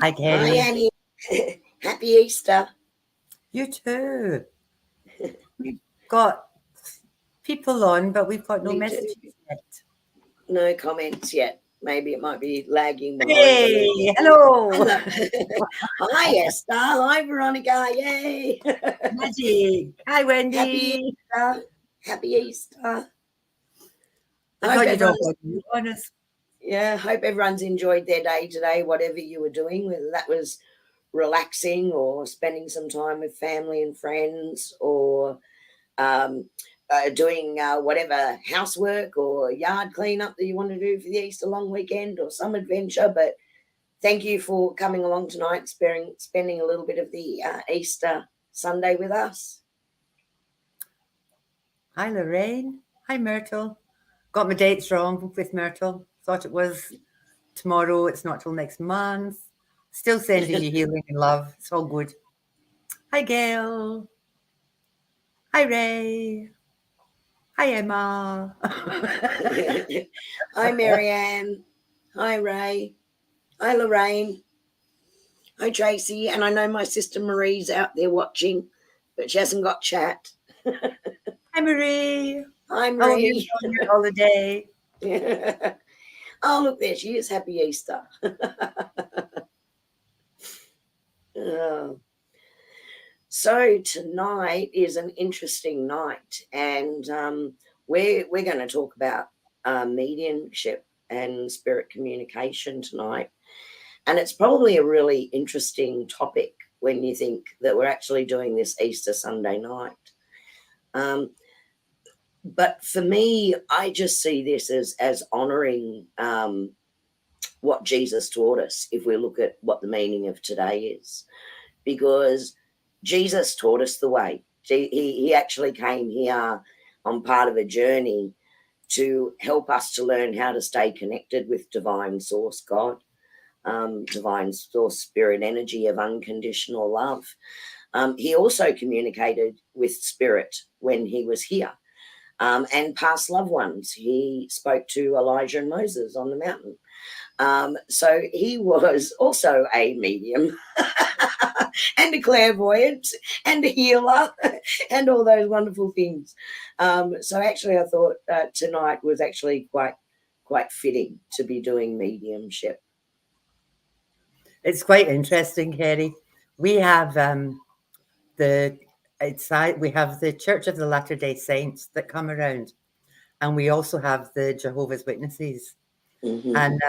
Hi, Kerrie. Hi, Annie. Happy Easter. You too. We've got people on, but we've got no We do. messages yet. No comments yet. Maybe it might be lagging behind a little Hey, bit. hello. Hello. Hi, Esther. Hi, Veronica. Yay. Magic. Hi, Happy Wendy. Easter. Happy Easter. I Hope thought you'd all everyone's, be honest. hope everyone's enjoyed their day today, whatever you were doing, whether that was relaxing or spending some time with family and friends or um, doing whatever housework or yard cleanup that you want to do for the Easter long weekend or some adventure. But thank you for coming along tonight, spending a little bit of the Easter Sunday with us. Hi, Lorraine. Hi, Myrtle. Got my dates wrong with Myrtle. Thought it was tomorrow. It's not till next month. Still sending you healing and love. It's all good. Hi, Gail. Hi, Ray. Hi, Emma. Hi, Marianne. Hi, Ray. Hi, Lorraine. Hi, Tracy. And I know my sister Marie's out there watching, but she hasn't got chat. Hi, Marie. Hi, How are you Marie. on your holiday? Oh, look, there she is. Happy Easter. Oh. So tonight is an interesting night, and we're going to talk about mediumship and spirit communication tonight. And it's probably a really interesting topic when you think that we're actually doing this Easter Sunday night. But for me, I just see this as honouring what Jesus taught us, if we look at what the meaning of today is. Because Jesus taught us the way. He actually came here on part of a journey to help us to learn how to stay connected with divine source God, divine source spirit energy of unconditional love. He also communicated with spirit when he was here. And past loved ones. He spoke to Elijah and Moses on the mountain. So he was also a medium and a clairvoyant and a healer and all those wonderful things. So actually I thought tonight was actually quite fitting to be doing mediumship. It's quite interesting, Kerrie. We have we have the Church of the Latter-day Saints that come around, and we also have the Jehovah's Witnesses, Mm-hmm. and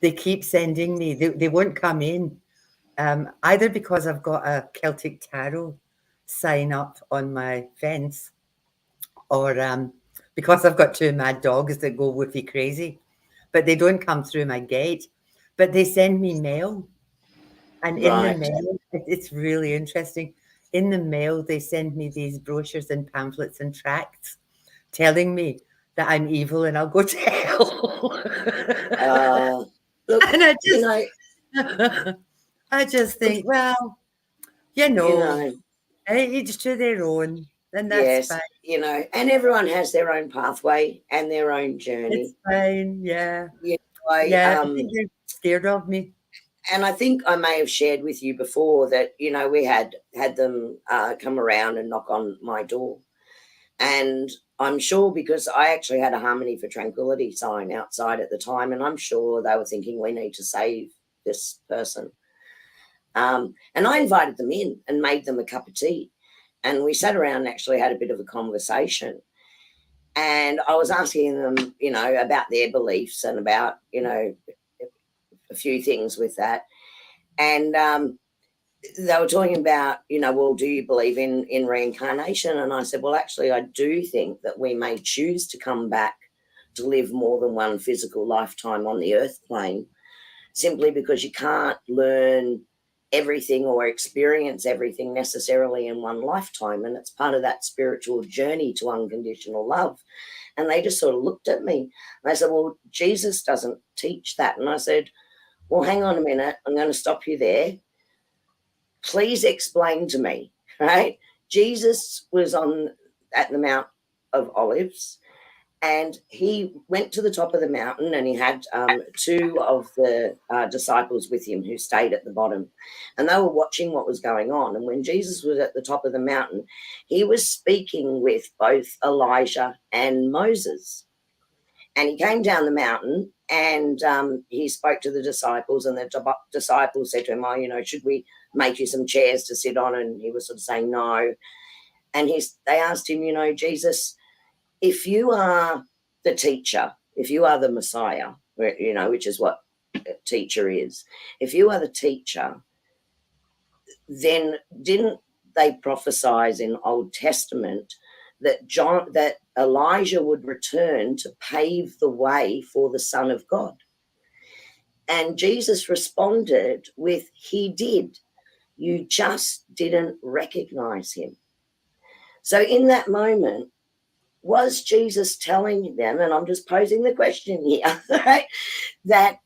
they keep sending me. They won't come in, either because I've got a Celtic Tarot sign up on my fence, or because I've got two mad dogs that go woofy crazy, but they don't come through my gate. But they send me mail, and in the Right. mail, it's really interesting. In the mail, they send me these brochures and pamphlets and tracts telling me that I'm evil and I'll go to hell. Look, And I you just, know, I just think, well, you you know, know, each to their own, and that's yes, fine. you know, and everyone has their own pathway and their own It's journey. fine. Yeah, You know, yeah. I think they're scared of me. and I think I may have shared with you before that, you know, we had them come around and knock on my door. And I'm sure, because I actually had a Harmony for Tranquility sign outside at the time, and I'm sure they were thinking we need to save this person. And I invited them in and made them a cup of tea. And we sat around and actually had a bit of a conversation. And I was asking them, you know, about their beliefs and about, you know, a few things with that. And they were talking about, you know, well, do you believe in reincarnation? And I said, well, actually, I do think that we may choose to come back to live more than one physical lifetime on the earth plane, simply because you can't learn everything or experience everything necessarily in one lifetime. And it's part of that spiritual journey to unconditional love. And they just sort of looked at me. And I said, well, Jesus doesn't teach that. And I said, well, hang on a minute. I'm going to stop you there. Please explain to me, right? Jesus was at the Mount of Olives, And he went to the top of the mountain, and he had two of the disciples with him who stayed at the bottom, and they were watching what was going on. And when Jesus was at the top of the mountain, he was speaking with both Elijah and Moses. And he came down the mountain, and he spoke to the disciples, and the disciples said to him, "Oh, you know, should we make you some chairs to sit on?" And he was sort of saying no. And they asked him, you know, Jesus, if you are the teacher, if you are the Messiah, you know, which is what a teacher is, if you are the teacher, then didn't they prophesy in Old Testament that Elijah would return to pave the way for the Son of God? And Jesus responded with, he did. You just didn't recognize him. So in that moment, was Jesus telling them, and I'm just posing the question here, right, that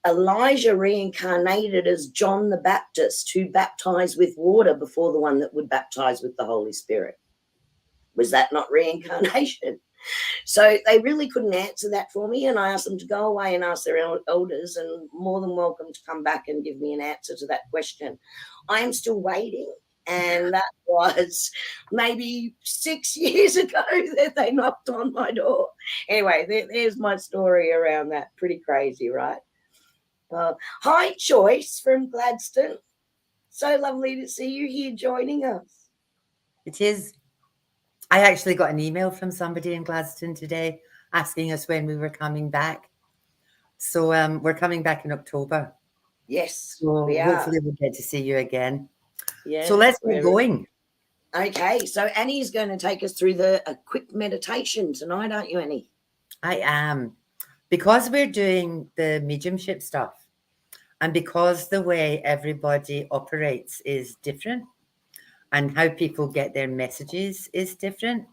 Elijah reincarnated as John the Baptist, who baptized with water before the one that would baptize with the Holy Spirit? Was that not reincarnation? So they really couldn't answer that for me, and I asked them to go away and ask their elders, and more than welcome to come back and give me an answer to that question. I am still waiting. And that was maybe 6 years ago that they knocked on my door. Anyway, there's my story around that. Pretty crazy, right? Hi, Joyce from Gladstone. So lovely to see you here joining us. It is. I actually got an email from somebody in Gladstone today asking us when we were coming back. So we're coming back in October. Yes, so we hopefully are. we'll get to see you again. Yeah. So let's get going. Okay, so Annie's going to take us through a quick meditation tonight, aren't you, Annie? I am. Because we're doing the mediumship stuff, and because the way everybody operates is different, and how people get their messages is different,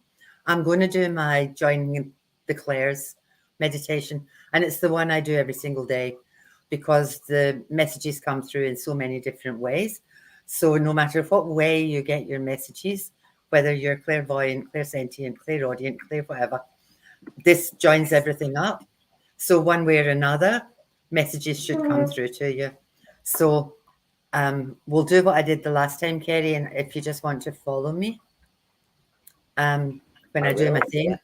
I'm going to do my joining the Clairs meditation. And it's the one I do every single day because the messages come through in so many different ways. So no matter what way you get your messages, whether you're clairvoyant, clairsentient, clairaudient, clair whatever, this joins everything up. So one way or another, messages should come through to you. So we'll do what I did the last time, Kerrie, and if you just want to follow me when I do my thing.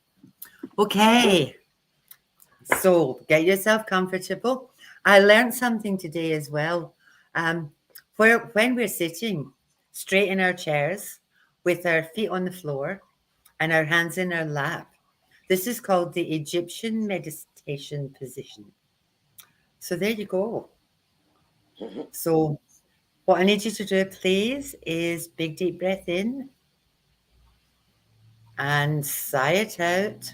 Okay. So get yourself comfortable. I learned something today as well. When we're sitting straight in our chairs with our feet on the floor and our hands in our lap, this is called the Egyptian meditation position. So there you go. So what I need you to do, please, is big deep breath in and sigh it out.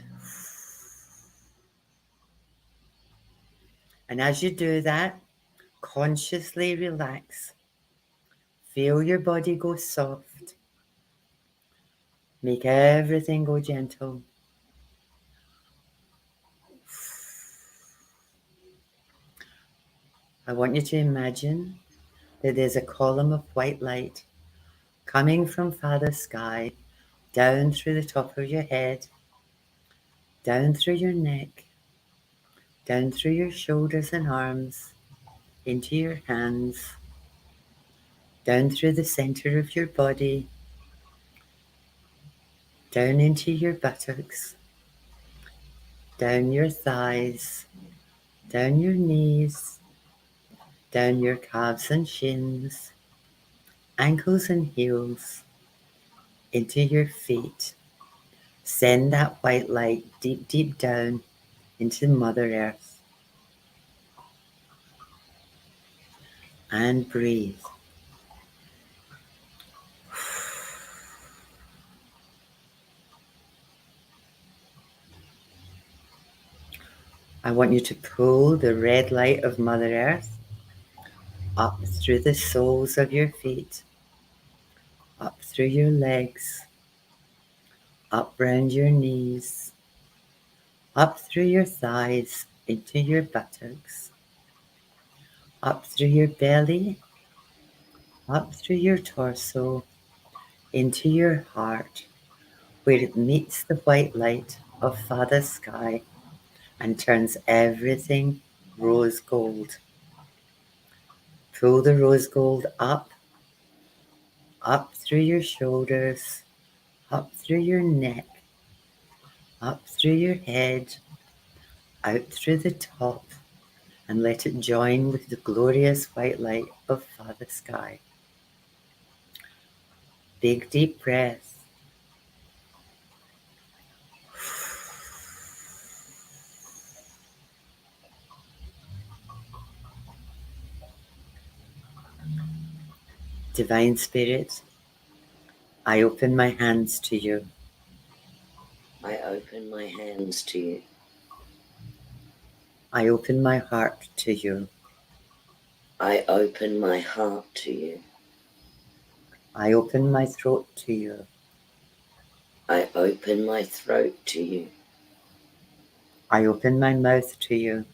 And as you do that, consciously relax. Feel your body go soft. Make everything go gentle. I want you to imagine that there's a column of white light coming from Father Sky down through the top of your head, down through your neck, down through your shoulders and arms, into your hands, down through the center of your body, down into your buttocks, down your thighs, down your knees, down your calves and shins, ankles and heels, into your feet. Send that white light deep, deep down into Mother Earth. And breathe. I want you to pull the red light of Mother Earth up through the soles of your feet, up through your legs, up round your knees, up through your thighs, into your buttocks, up through your belly, up through your torso, into your heart, where it meets the white light, of Father Sky and turns everything rose gold. Pull the rose gold up through your shoulders, up through your neck, up through your head, out through the top, and let it join with the glorious white light of Father Sky. Big deep breath. Divine Spirit, I open my hands to you. I open my hands to you. I open my heart to you. I open my heart to you. I open my throat to you. I open my throat to you. I open my mouth to you.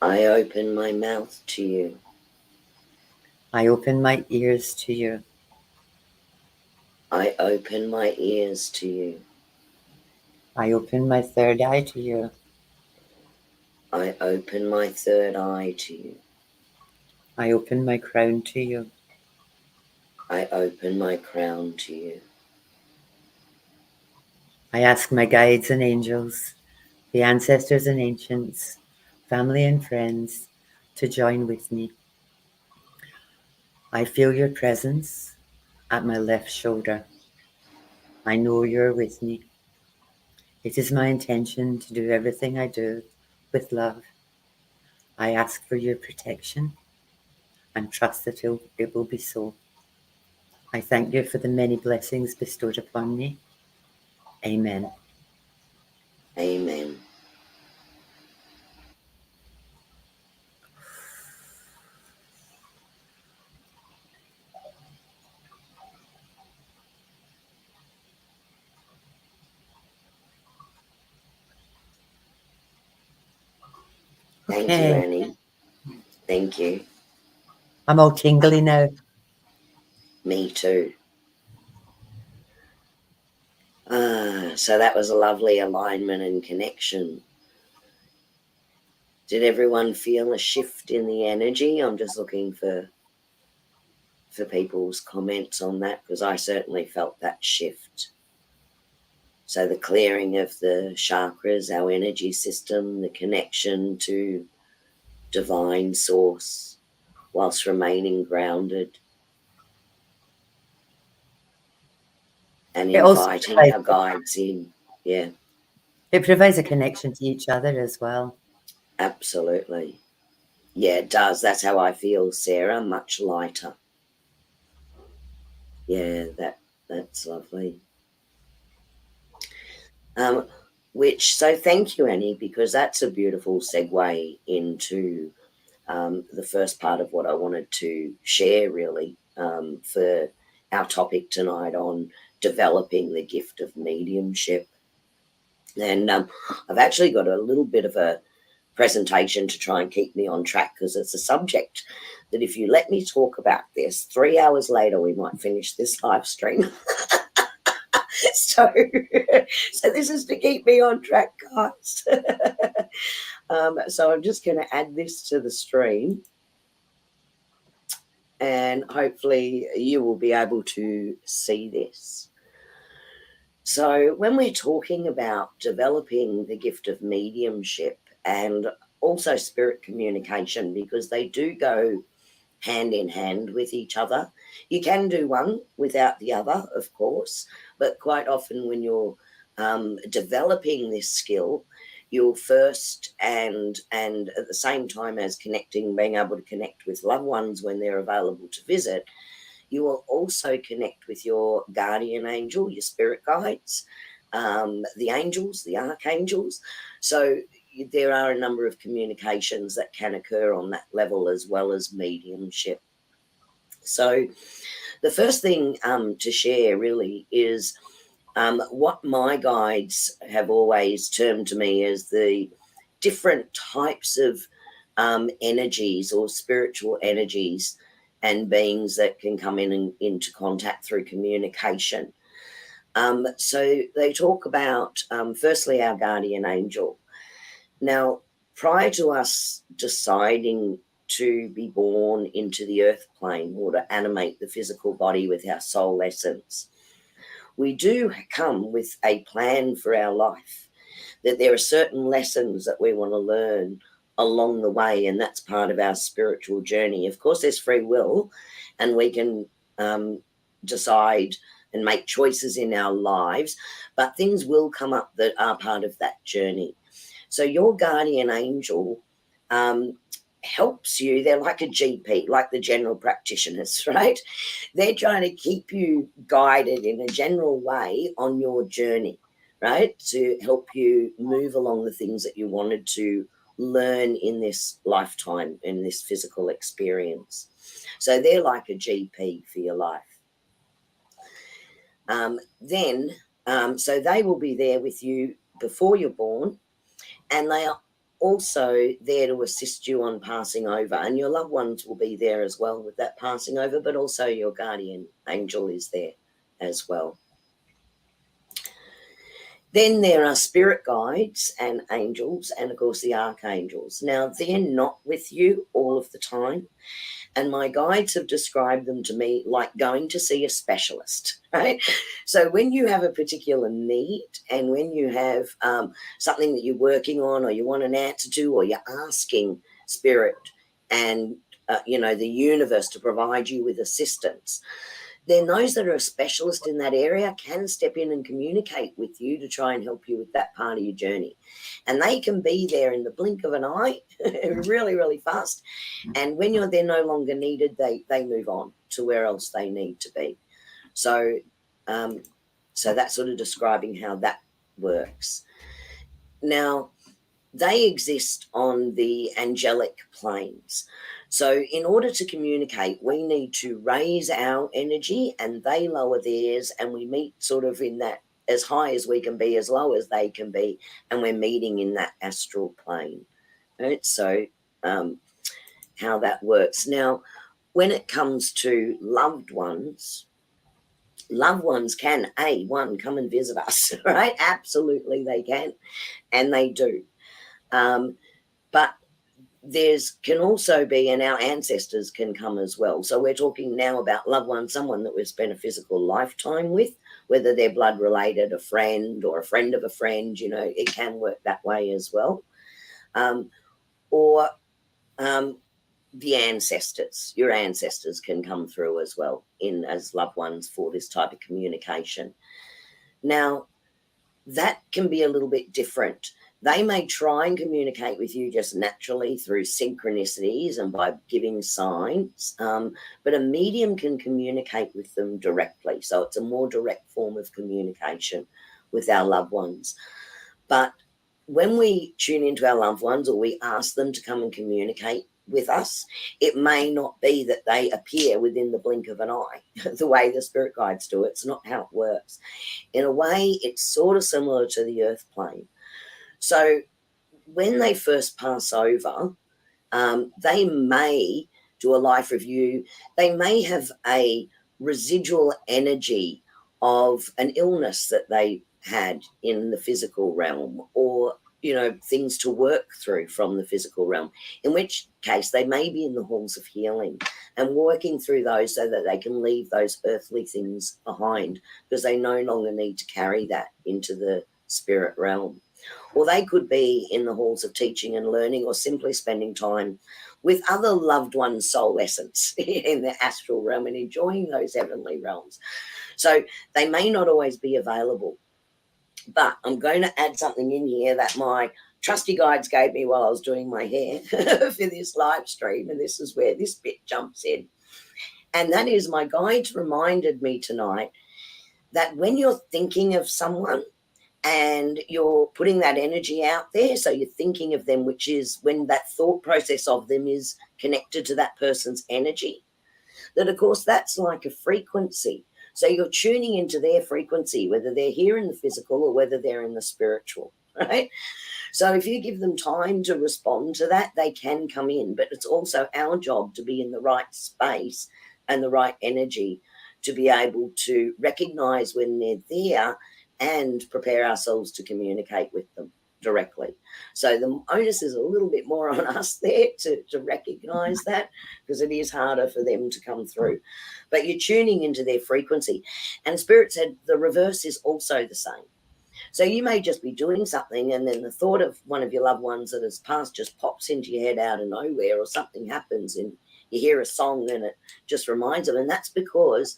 I open my mouth to you. I open my ears to you. I open my ears to you. I open my third eye to you. I open my third eye to you. I open my crown to you. I open my crown to you. I ask my guides and angels, the ancestors and ancients, family and friends to join with me. I feel your presence at my left shoulder. I know you're with me. It is my intention to do everything I do with love. I ask for your protection and trust that it will be so. I thank you for the many blessings bestowed upon me. Amen. Amen. Thank you, Okay, Annie. Thank you. I'm all tingly now. Me too. So that was a lovely alignment and connection. Did everyone feel a shift in the energy? I'm just looking for people's comments on that, because I certainly felt that shift. So the clearing of the chakras, our energy system, the connection to divine source whilst remaining grounded and It also inviting provides, our guides in. Yeah, it provides a connection to each other as well. absolutely. Yeah, it does. That's how I feel, Sarah, much lighter. Yeah, that's lovely. So thank you, Annie, because that's a beautiful segue into the first part of what I wanted to share, really, for our topic tonight on developing the gift of mediumship. And I've actually got a little bit of a presentation to try and keep me on track, because it's a subject that if you let me talk about this, 3 hours later we might finish this live stream. so this is to keep me on track, guys. So I'm just going to add this to the stream, and hopefully you will be able to see this. So when we're talking about developing the gift of mediumship and also spirit communication, because they do go hand in hand with each other. You can do one without the other, of course, but quite often when you're developing this skill, you'll first and at the same time as connecting, being able to connect with loved ones when they're available to visit, you will also connect with your guardian angel, your spirit guides, the angels, the archangels. So there are a number of communications that can occur on that level, as well as mediumship. So the first thing to share really is what my guides have always termed to me as the different types of energies or spiritual energies and beings that can come in and into contact through communication. So they talk about, firstly, our guardian angel. Now, prior to us deciding to be born into the earth plane or to animate the physical body with our soul essence, we do come with a plan for our life, that there are certain lessons that we want to learn along the way, and that's part of our spiritual journey. Of course, there's free will, and we can decide and make choices in our lives, but things will come up that are part of that journey. So your guardian angel helps you. They're like a GP, like the general practitioners, right? They're trying to keep you guided in a general way on your journey, right? To help you move along the things that you wanted to learn in this lifetime, in this physical experience. So they're like a GP for your life. So they will be there with you before you're born, and they are also there to assist you on passing over, and your loved ones will be there as well with that passing over, but also your guardian angel is there as well. Then there are spirit guides and angels, and of course the archangels. Now, they're not with you all of the time, and my guides have described them to me like going to see a specialist, right? So when you have a particular need, and when you have something that you're working on, or you want an answer to, or you're asking spirit and the universe to provide you with assistance, then those that are a specialist in that area can step in and communicate with you to try and help you with that part of your journey. And they can be there in the blink of an eye, really, really fast. And when they're no longer needed, they move on to where else they need to be. So that's sort of describing how that works. Now, they exist on the angelic planes. So in order to communicate, we need to raise our energy and they lower theirs, and we meet sort of in that as high as we can be, as low as they can be, and we're meeting in that astral plane. Right? So how that works. Now, when it comes to loved ones can, come and visit us, right? Absolutely they can, and they do. But can also be, and our ancestors can come as well. So we're talking now about loved ones, someone that we've spent a physical lifetime with, whether they're blood related, a friend or a friend of a friend, it can work that way as well. Or the ancestors, your ancestors can come through as well as loved ones for this type of communication. Now, that can be a little bit different. They may try and communicate with you just naturally through synchronicities and by giving signs, but a medium can communicate with them directly. So it's a more direct form of communication with our loved ones. But when we tune into our loved ones, or we ask them to come and communicate with us, it may not be that they appear within the blink of an eye, the way the spirit guides do it. It's not how it works. In a way, it's sort of similar to the earth plane. So when they first pass over, they may do a life review. They may have a residual energy of an illness that they had in the physical realm, or things to work through from the physical realm, in which case they may be in the halls of healing and working through those so that they can leave those earthly things behind, because they no longer need to carry that into the spirit realm. Or they could be in the halls of teaching and learning, or simply spending time with other loved ones' soul essence in the astral realm and enjoying those heavenly realms. So they may not always be available. But I'm going to add something in here that my trusty guides gave me while I was doing my hair for this live stream, and this is where this bit jumps in. And that is, my guides reminded me tonight that when you're thinking of someone and you're putting that energy out there, so you're thinking of them, which is when that thought process of them is connected to that person's energy, that of course that's like a frequency. So you're tuning into their frequency, whether they're here in the physical or whether they're in the spiritual, right? So if you give them time to respond to that, they can come in. But it's also our job to be in the right space and the right energy to be able to recognize when they're there and prepare ourselves to communicate with them directly. So the onus is a little bit more on us there to recognize that, because it is harder for them to come through. But you're tuning into their frequency. And Spirit said the reverse is also the same. So you may just be doing something, and then the thought of one of your loved ones that has passed just pops into your head out of nowhere, or something happens and you hear a song and it just reminds them. And that's because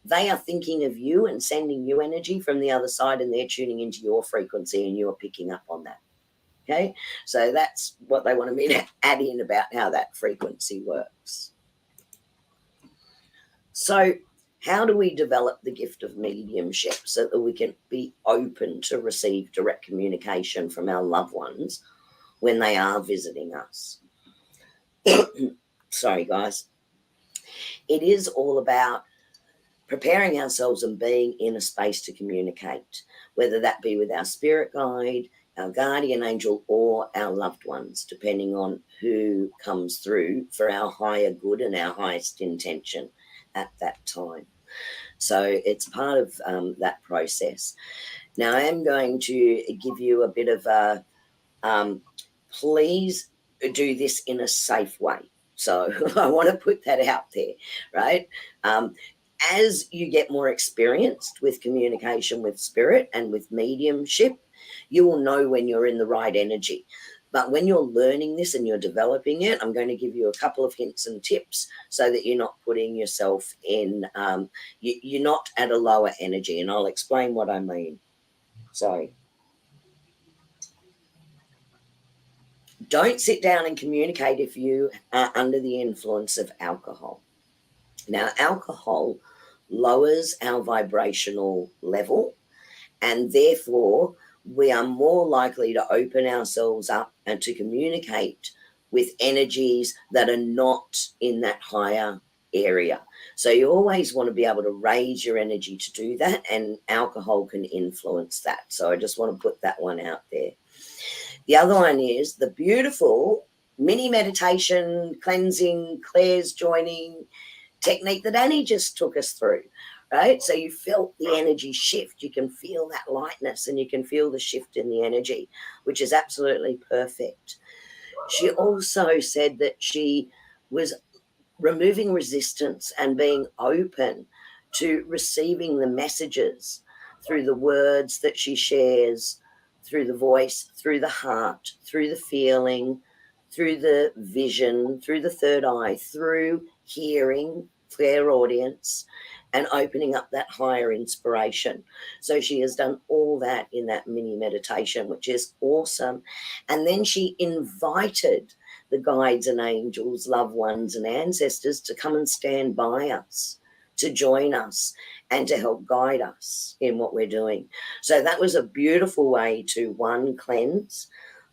they are thinking of you and sending you energy from the other side, and they're tuning into your frequency and you're picking up on that. Okay, so that's what they wanted me to add in about how that frequency works. So how do we develop the gift of mediumship so that we can be open to receive direct communication from our loved ones when they are visiting us? Sorry, guys. It is all about preparing ourselves and being in a space to communicate, whether that be with our spirit guide, our guardian angel, or our loved ones, depending on who comes through for our higher good and our highest intention at that time. So it's part of that process. Now, I am going to give you a bit of a please do this in a safe way. So I want to put that out there, right? As you get more experienced with communication with spirit and with mediumship, you will know when you're in the right energy. But when you're learning this and you're developing it, I'm going to give you a couple of hints and tips so that you're not putting yourself in, you're not at a lower energy. And I'll explain what I mean. So don't sit down and communicate if you are under the influence of alcohol. Now, alcohol lowers our vibrational level, and therefore we are more likely to open ourselves up and to communicate with energies that are not in that higher area. So you always want to be able to raise your energy to do that, and alcohol can influence that. So I just want to put that one out there. The other one is the beautiful mini meditation, cleansing, Claire's joining technique that Annie just took us through. Right? So you felt the energy shift. You can feel that lightness and you can feel the shift in the energy, which is absolutely perfect. She also said that she was removing resistance and being open to receiving the messages through the words that she shares, through the voice, through the heart, through the feeling, through the vision, through the third eye, through hearing, clairaudience, and opening up that higher inspiration. So she has done all that in that mini meditation, which is awesome. And then she invited the guides and angels, loved ones and ancestors to come and stand by us, to join us and to help guide us in what we're doing. So that was a beautiful way to, one, cleanse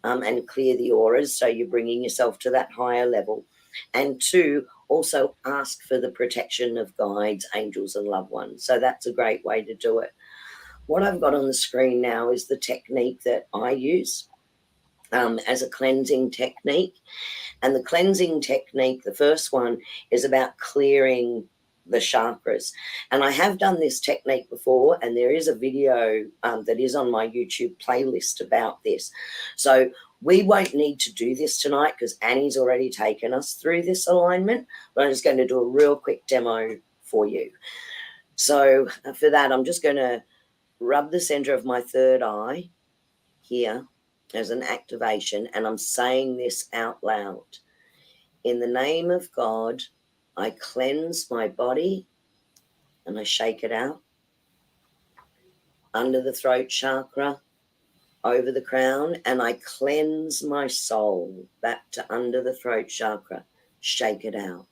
and clear the auras, so you're bringing yourself to that higher level, and two, also ask for the protection of guides, angels and loved ones. So that's a great way to do it. What I've got on the screen now is the technique that I use as a cleansing technique. And the cleansing technique, the first one, is about clearing the chakras. And I have done this technique before, and there is a video that is on my YouTube playlist about this. So we won't need to do this tonight because Annie's already taken us through this alignment, but I'm just going to do a real quick demo for you. So for that, I'm just going to rub the center of my third eye here as an activation, and I'm saying this out loud. In the name of God, I cleanse my body and I shake it out. Under the throat chakra, over the crown, and I cleanse my soul back to under the throat chakra. Shake it out.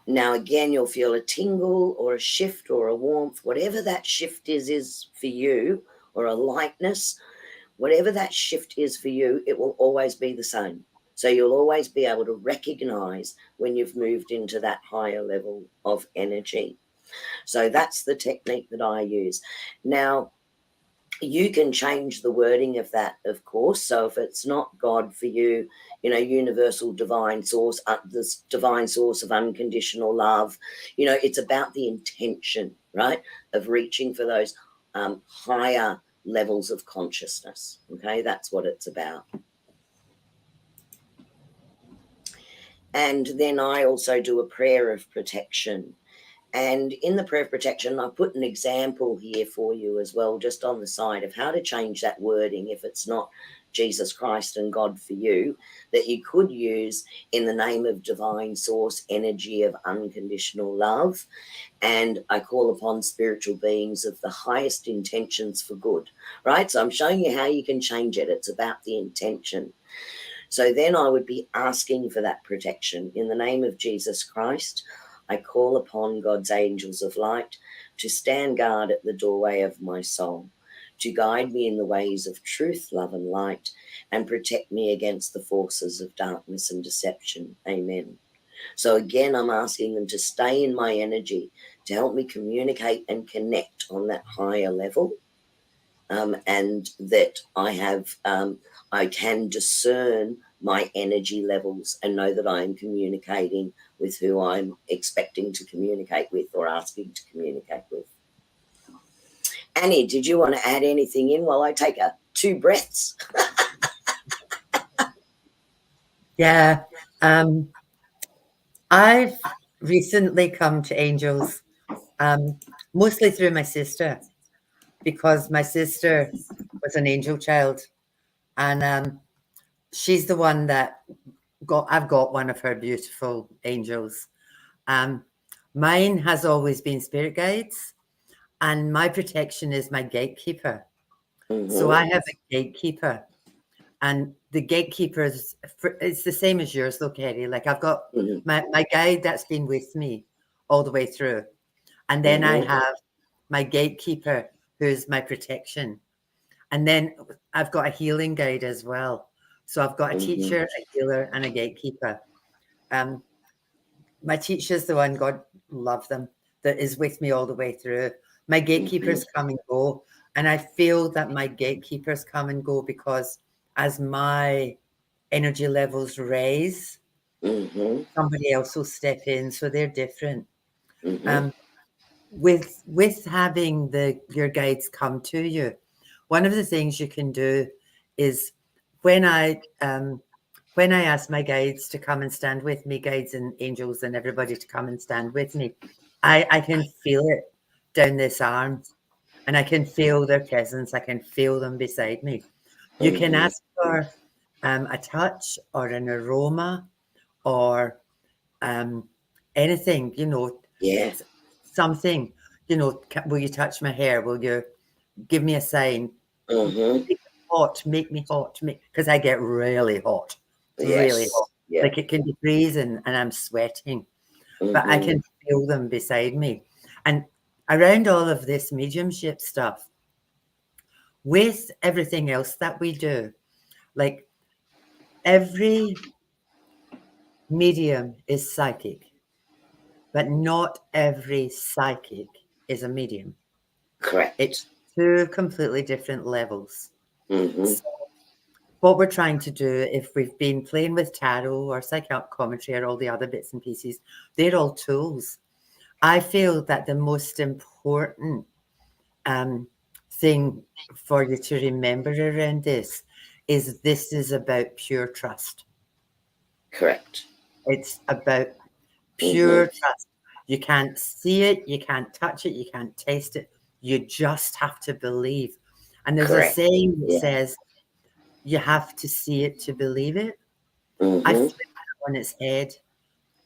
Now again, you'll feel a tingle or a shift or a warmth, whatever that shift is for you, or a lightness, whatever that shift is for you, it will always be the same. So you'll always be able to recognize when you've moved into that higher level of energy. So that's the technique that I use. Now, You can change the wording of that, of course. So if it's not God for you, you know, universal divine source, this divine source of unconditional love, you know, it's about the intention, right, of reaching for those higher levels of consciousness. Okay, that's what it's about. And then I also do a prayer of protection. And in the prayer of protection, I put an example here for you as well, just on the side of how to change that wording if it's not Jesus Christ and God for you, that you could use in the name of divine source, energy of unconditional love. And I call upon spiritual beings of the highest intentions for good, right? So I'm showing you how you can change it. It's about the intention. So then I would be asking for that protection. In the name of Jesus Christ, I call upon God's angels of light to stand guard at the doorway of my soul, to guide me in the ways of truth, love, and light, and protect me against the forces of darkness and deception. Amen. So again, I'm asking them to stay in my energy, to help me communicate and connect on that higher level. And that I can discern my energy levels and know that I am communicating with who I'm expecting to communicate with or asking to communicate with. Annie, did you want to add anything in while I take 2 breaths? Yeah. I've recently come to angels, mostly through my sister, because my sister was an angel child, and she's the one that I've got one of her beautiful angels. Mine has always been spirit guides, and my protection is my gatekeeper. So I have a gatekeeper, and the gatekeeper it's the same as yours, though, Kerrie. Like I've got my guide that's been with me all the way through, and then I have my gatekeeper who's my protection, and then I've got a healing guide as well. So I've got a teacher, a healer, and a gatekeeper. My teacher's the one, God love them, that is with me all the way through. My gatekeepers come and go, and I feel that my gatekeepers come and go because as my energy levels raise, somebody else will step in, so they're different. With having your guides come to you, one of the things you can do is when I ask my guides to come and stand with me, guides and angels and everybody to come and stand with me, I can feel it down this arm, and I can feel their presence. I can feel them beside me. You can ask for a touch or an aroma or anything, something, will you touch my hair? Will you give me a sign? Make me hot, make me hot, because I get really hot, really hot. Yeah. Like it can be freezing and I'm sweating, but I can feel them beside me. And around all of this mediumship stuff, with everything else that we do, like every medium is psychic, but not every psychic is a medium. Correct. It's 2 completely different levels. So what we're trying to do, if we've been playing with tarot or psychic commentary or all the other bits and pieces, they're all tools. I feel that the most important thing for you to remember around this is about pure trust. Correct. It's about pure trust. You can't see it, you can't touch it, you can't taste it. You just have to believe. And there's a saying that says, you have to see it to believe it. I flip it on its head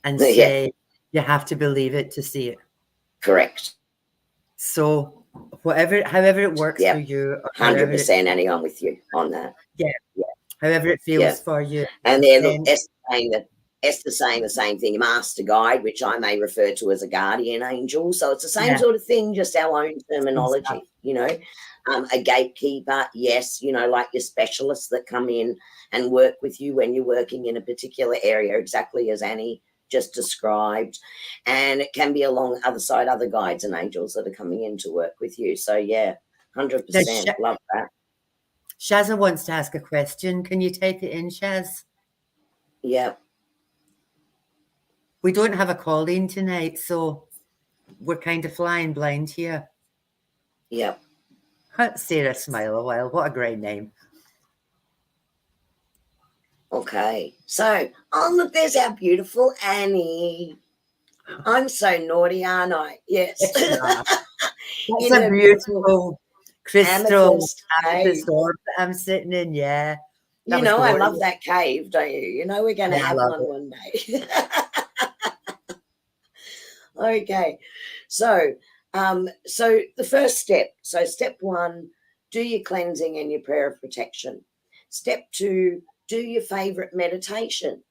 and say, you have to believe it to see it. Correct. So however it works for you. 100%, Annie, I'm with you on that. Yeah. However it feels for you. And then look, Esther's saying the same thing, master guide, which I may refer to as a guardian angel. So it's the same sort of thing, just our own terminology, a gatekeeper, yes, like your specialists that come in and work with you when you're working in a particular area, exactly as Annie just described. And it can be along other guides and angels that are coming in to work with you. So, yeah, Now, 100%. Love that. Shazza wants to ask a question. Can you type it in, Shaz? Yeah. We don't have a call-in tonight, so we're kind of flying blind here. Yeah. Sarah Smile a while. What a great name. Okay. So, oh, look, there's our beautiful Annie. I'm so naughty, aren't I? Yes. That's In a her beautiful beautiful crystal amethyst amethyst cave. orb that I'm sitting in. Yeah, that You was know, I glorious. love that cave, don't you? You know, we're going to Yeah, I have love one it. day. Okay. So, so the first step. So, step one, do your cleansing and your prayer of protection. Step two, do your favorite meditation.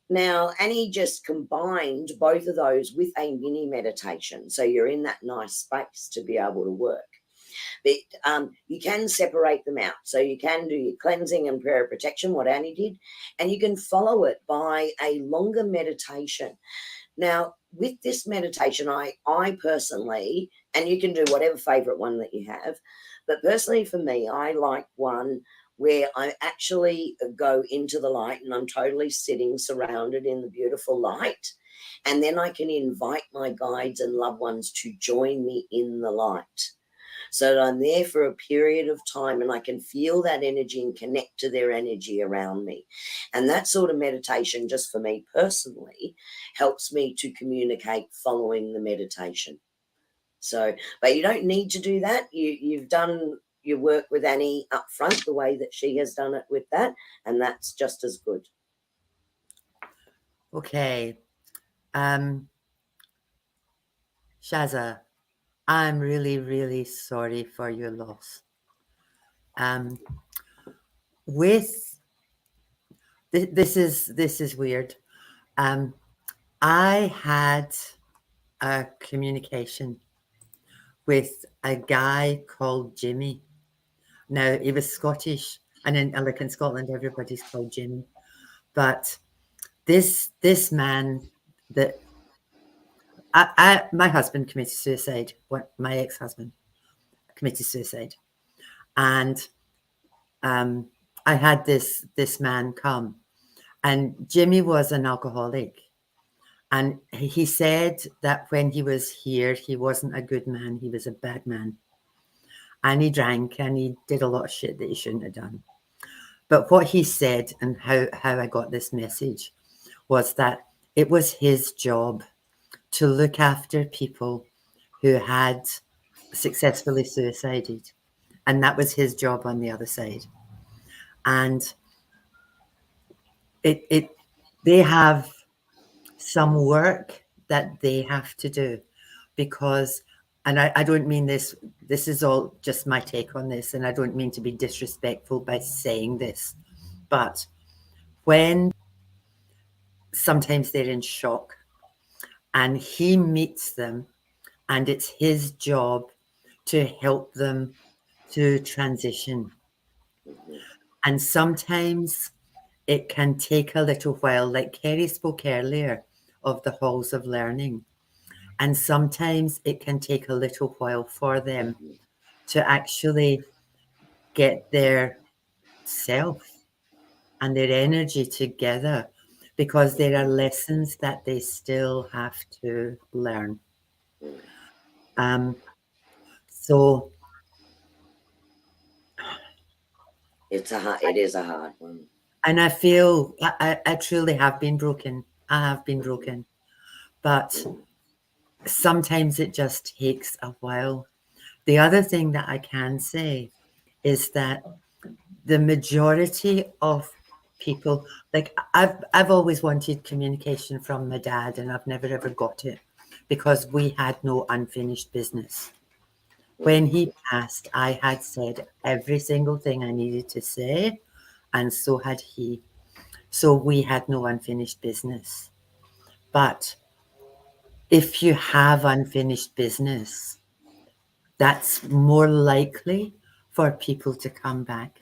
Now, Annie just combined both of those with a mini meditation. So you're in that nice space to be able to work. But you can separate them out. So you can do your cleansing and prayer of protection, what Annie did, and you can follow it by a longer meditation. Now, with this meditation, I personally, and you can do whatever favorite one that you have, but personally for me, I like one where I actually go into the light and I'm totally sitting surrounded in the beautiful light. And then I can invite my guides and loved ones to join me in the light. So that I'm there for a period of time and I can feel that energy and connect to their energy around me. And that sort of meditation, just for me personally, helps me to communicate following the meditation. So, but you don't need to do that. You've done your work with Annie up front the way that she has done it with that, and that's just as good. Okay. Shazza, I'm really, really sorry for your loss. With this is weird. I had a communication with a guy called Jimmy. Now he was Scottish, and like in Scotland, everybody's called Jimmy. But this man that my husband committed suicide. My ex-husband committed suicide, and I had this man come, and Jimmy was an alcoholic, and he said that when he was here, he wasn't a good man; he was a bad man, and he drank and he did a lot of shit that he shouldn't have done. But what he said and how I got this message was that it was his job to look after people who had successfully suicided. And that was his job on the other side. And they have some work that they have to do because, and I don't mean this is all just my take on this, and I don't mean to be disrespectful by saying this, but when sometimes they're in shock and he meets them, and it's his job to help them to transition. And sometimes it can take a little while, like Kerrie spoke earlier of the halls of learning. And sometimes it can take a little while for them to actually get their self and their energy together because there are lessons that they still have to learn. So It is a hard one. and I feel I truly have been broken. I have been broken. But sometimes it just takes a while. The other thing that I can say is that the majority of people, like I've always wanted communication from my dad, and I've never ever got it because we had no unfinished business. When he passed, I had said every single thing I needed to say, and so had he. So we had no unfinished business. But if you have unfinished business, that's more likely for people to come back.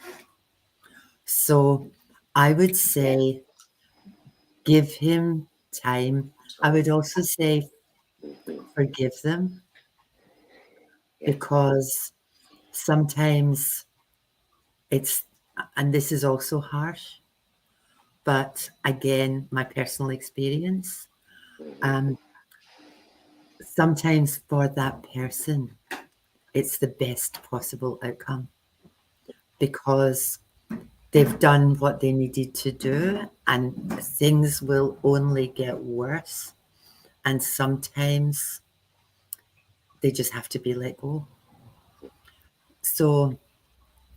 So I would Yeah. say give him time. I would also say forgive them Yeah. because Sometimes it's, and this is also harsh, but again, my personal experience, Mm-hmm. sometimes for that person, it's the best possible outcome because they've done what they needed to do and things will only get worse. And sometimes they just have to be let go. So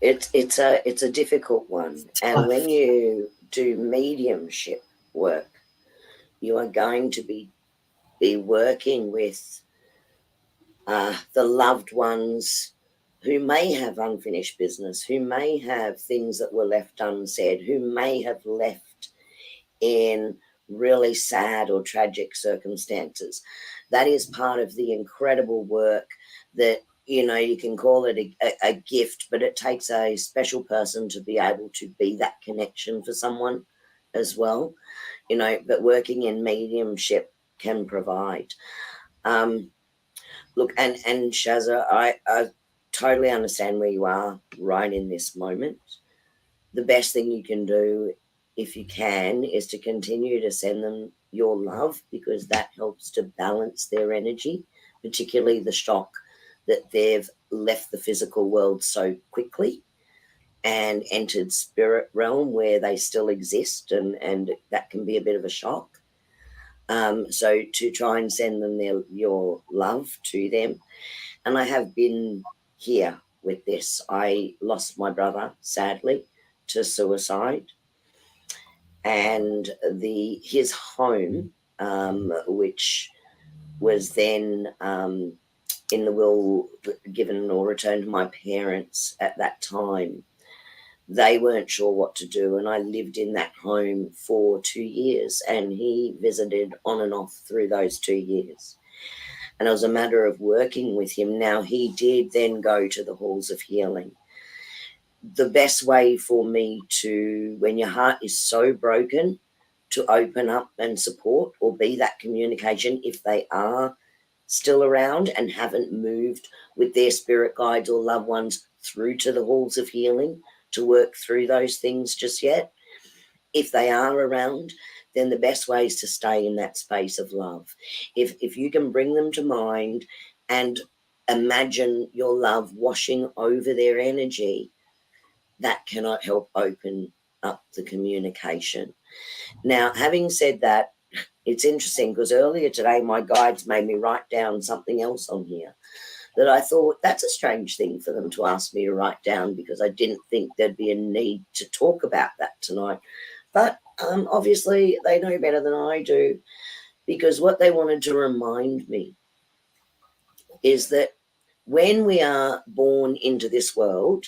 It's a difficult one, and when tough. you do mediumship work, you are going to be working with the loved ones who may have unfinished business, who may have things that were left unsaid, who may have left in really sad or tragic circumstances. That is part of the incredible work that, you can call it a gift, but it takes a special person to be able to be that connection for someone as well, but working in mediumship can provide. Look, and Shazza, I totally understand where you are right in this moment. The best thing you can do, if you can, is to continue to send them your love because that helps to balance their energy, particularly the shock that they've left the physical world so quickly and entered spirit realm where they still exist, and that can be a bit of a shock. So to try and send them your love to them. And I have been here with this. I lost my brother, sadly, to suicide. And his home, which was then in the will given or returned to my parents at that time, they weren't sure what to do. And I lived in that home for 2 years, and he visited on and off through those 2 years. And it was a matter of working with him. Now, he did then go to the halls of healing. The best way for me to, when your heart is so broken, to open up and support or be that communication if they are still around and haven't moved with their spirit guides or loved ones through to the halls of healing to work through those things just yet. If they are around, then the best way is to stay in that space of love. If you can bring them to mind and imagine your love washing over their energy, that cannot help open up the communication. Now, having said that, it's interesting because earlier today my guides made me write down something else on here that I thought that's a strange thing for them to ask me to write down because I didn't think there'd be a need to talk about that tonight. But obviously they know better than I do, because what they wanted to remind me is that when we are born into this world,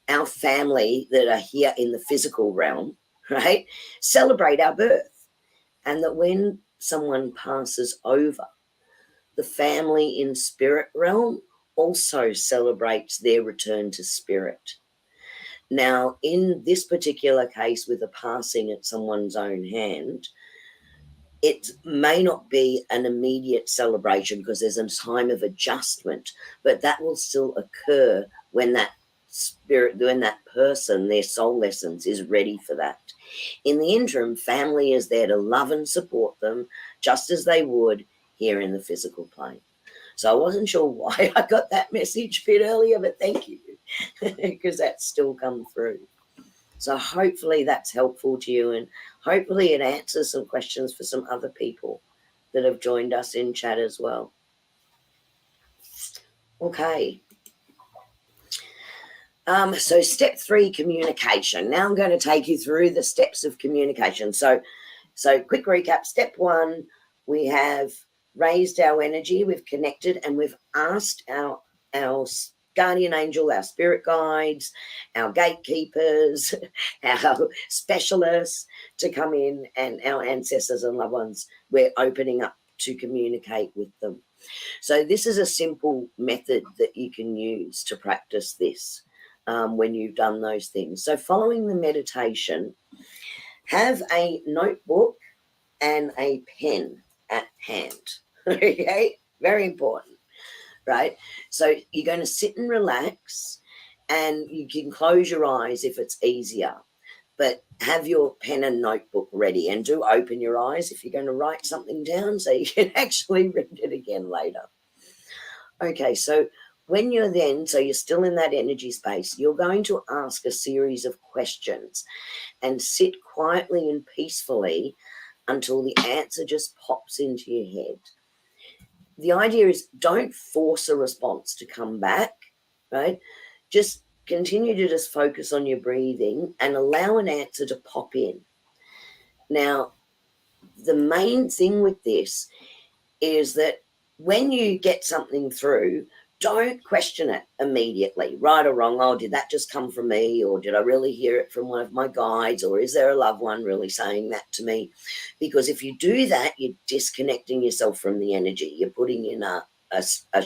our family that are here in the physical realm, right, celebrate our birth. And that when someone passes over, the family in spirit realm also celebrates their return to spirit. Now, in this particular case, with a passing at someone's own hand, it may not be an immediate celebration because there's a time of adjustment, but that will still occur when that spirit, when that person, their soul essence is ready for that. In the interim, family is there to love and support them just as they would here in the physical plane. So I wasn't sure why I got that message a bit earlier, but thank you, because that's still come through. So hopefully that's helpful to you, and hopefully it answers some questions for some other people that have joined us in chat as well. Okay. So step 3, communication. Now I'm going to take you through the steps of communication. So quick recap. Step 1, we have raised our energy, we've connected, and we've asked our guardian angel, our spirit guides, our gatekeepers, our specialists to come in, and our ancestors and loved ones, we're opening up to communicate with them. So this is a simple method that you can use to practice this when you've done those things. So following the meditation, have a notebook and a pen at hand. Okay, very important. right? So you're going to sit and relax, and you can close your eyes if it's easier. But have your pen and notebook ready, and do open your eyes if you're going to write something down so you can actually read it again later. Okay, so when you're so you're still in that energy space, you're going to ask a series of questions and sit quietly and peacefully until the answer just pops into your head. The idea is, don't force a response to come back, right? Just continue to just focus on your breathing and allow an answer to pop in. Now, the main thing with this is that when you get something through, don't question it immediately, right or wrong. Oh, did that just come from me? Or did I really hear it from one of my guides? Or is there a loved one really saying that to me? Because if you do that, you're disconnecting yourself from the energy. You're putting in a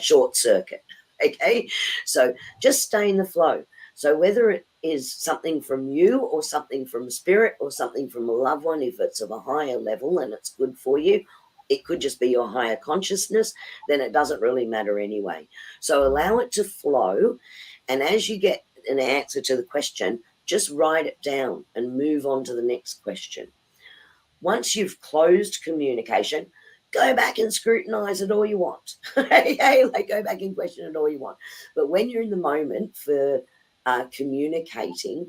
short circuit, okay? So just stay in the flow. So whether it is something from you or something from spirit or something from a loved one, if it's of a higher level and it's good for you, it could just be your higher consciousness, then it doesn't really matter anyway. So allow it to flow. And as you get an answer to the question, just write it down and move on to the next question. Once you've closed communication, go back and scrutinize it all you want. Okay, like go back and question it all you want. But when you're in the moment for communicating,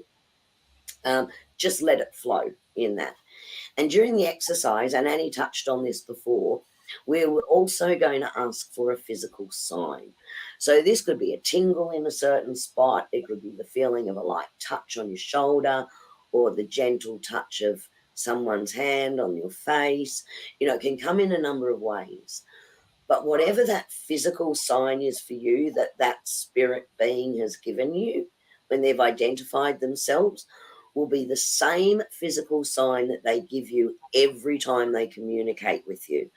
just let it flow in that. And during the exercise, and Annie touched on this before, we were also going to ask for a physical sign. So this could be a tingle in a certain spot. It could be the feeling of a light touch on your shoulder, or the gentle touch of someone's hand on your face. You know, it can come in a number of ways. But whatever that physical sign is for you, that spirit being has given you when they've identified themselves, will be the same physical sign that they give you every time they communicate with you.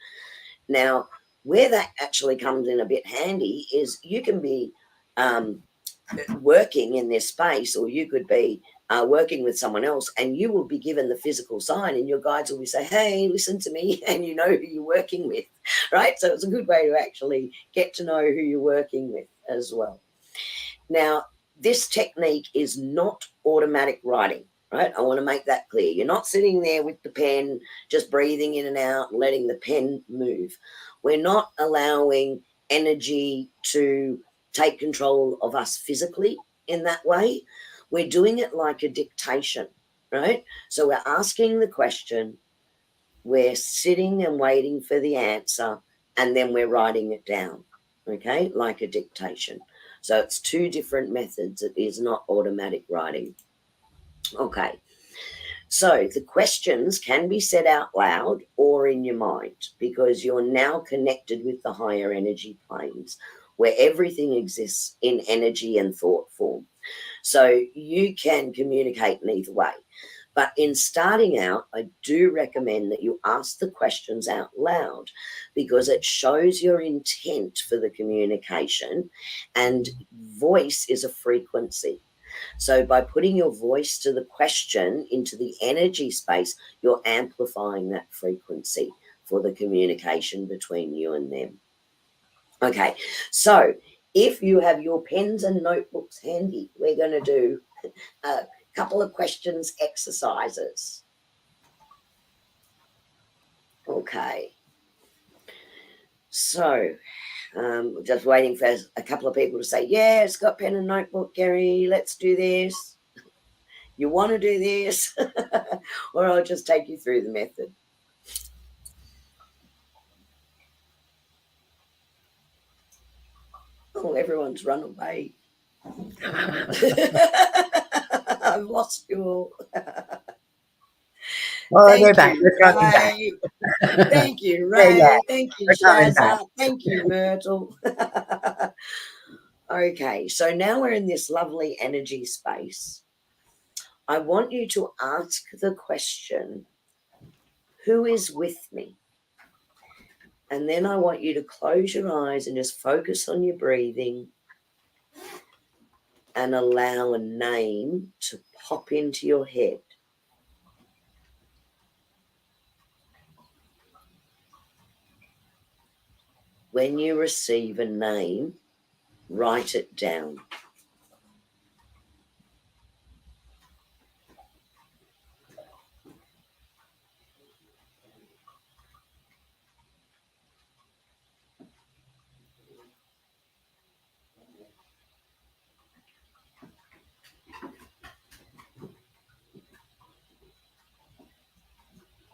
Now, where that actually comes in a bit handy is you can be working in this space, or you could be working with someone else, and you will be given the physical sign, and your guides will be say, hey, listen to me, and you know who you're working with, right? So it's a good way to actually get to know who you're working with as well. Now, this technique is not automatic writing, right? I want to make that clear. You're not sitting there with the pen, just breathing in and out, letting the pen move. We're not allowing energy to take control of us physically in that way. We're doing it like a dictation, right? So we're asking the question, we're sitting and waiting for the answer, and then we're writing it down, okay, like a dictation. So it's two different methods. It is not automatic writing. Okay. So the questions can be said out loud or in your mind, because you're now connected with the higher energy planes where everything exists in energy and thought form. So you can communicate in either way. But in starting out, I do recommend that you ask the questions out loud, because it shows your intent for the communication, and voice is a frequency. So by putting your voice to the question into the energy space, you're amplifying that frequency for the communication between you and them. Okay, so if you have your pens and notebooks handy, we're going to do a couple of questions exercises. Okay, so just waiting for a couple of people to say, yes, got pen and notebook, Kerrie, let's do this. You want to do this? Or I'll just take you through the method. Oh, everyone's run away. I've lost you all. Oh, Thank we're back. you, We're coming back. Ray. Thank you, Yeah, yeah, Ray. Thank you, we're coming back. Shazza. Thank you, Myrtle. Okay, so now we're in this lovely energy space. I want you to ask the question, who is with me? And then I want you to close your eyes and just focus on your breathing and allow a name to pop into your head. When you receive a name, Write it down.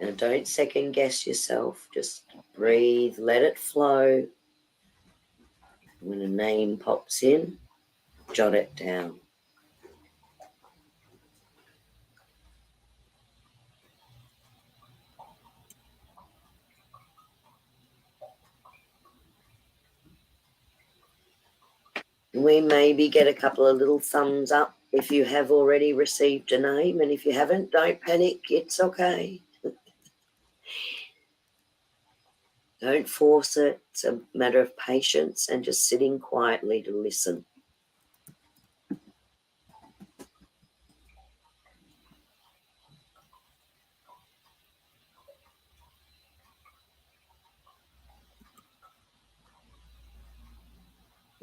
Now, don't second guess yourself. Just breathe, let it flow. When a name pops in, jot it down. We maybe get a couple of little thumbs up if you have already received a name, and if you haven't, don't panic, it's okay. Don't force it. It's a matter of patience and just sitting quietly to listen.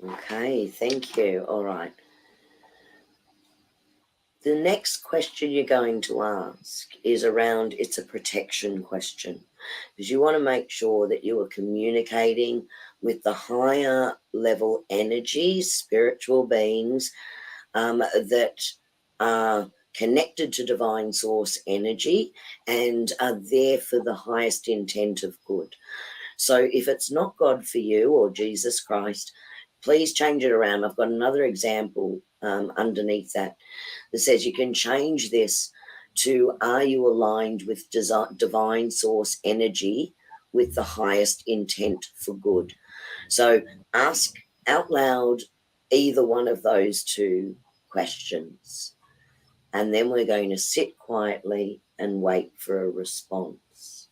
Okay, thank you. All right. The next question you're going to ask is around, it's a protection question, because you want to make sure that you are communicating with the higher level energies, spiritual beings that are connected to divine source energy and are there for the highest intent of good. So if it's not God for you or Jesus Christ, please change it around. I've got another example underneath that says you can change this to, are you aligned with divine source energy with the highest intent for good? So ask out loud either one of those two questions, and then we're going to sit quietly and wait for a response.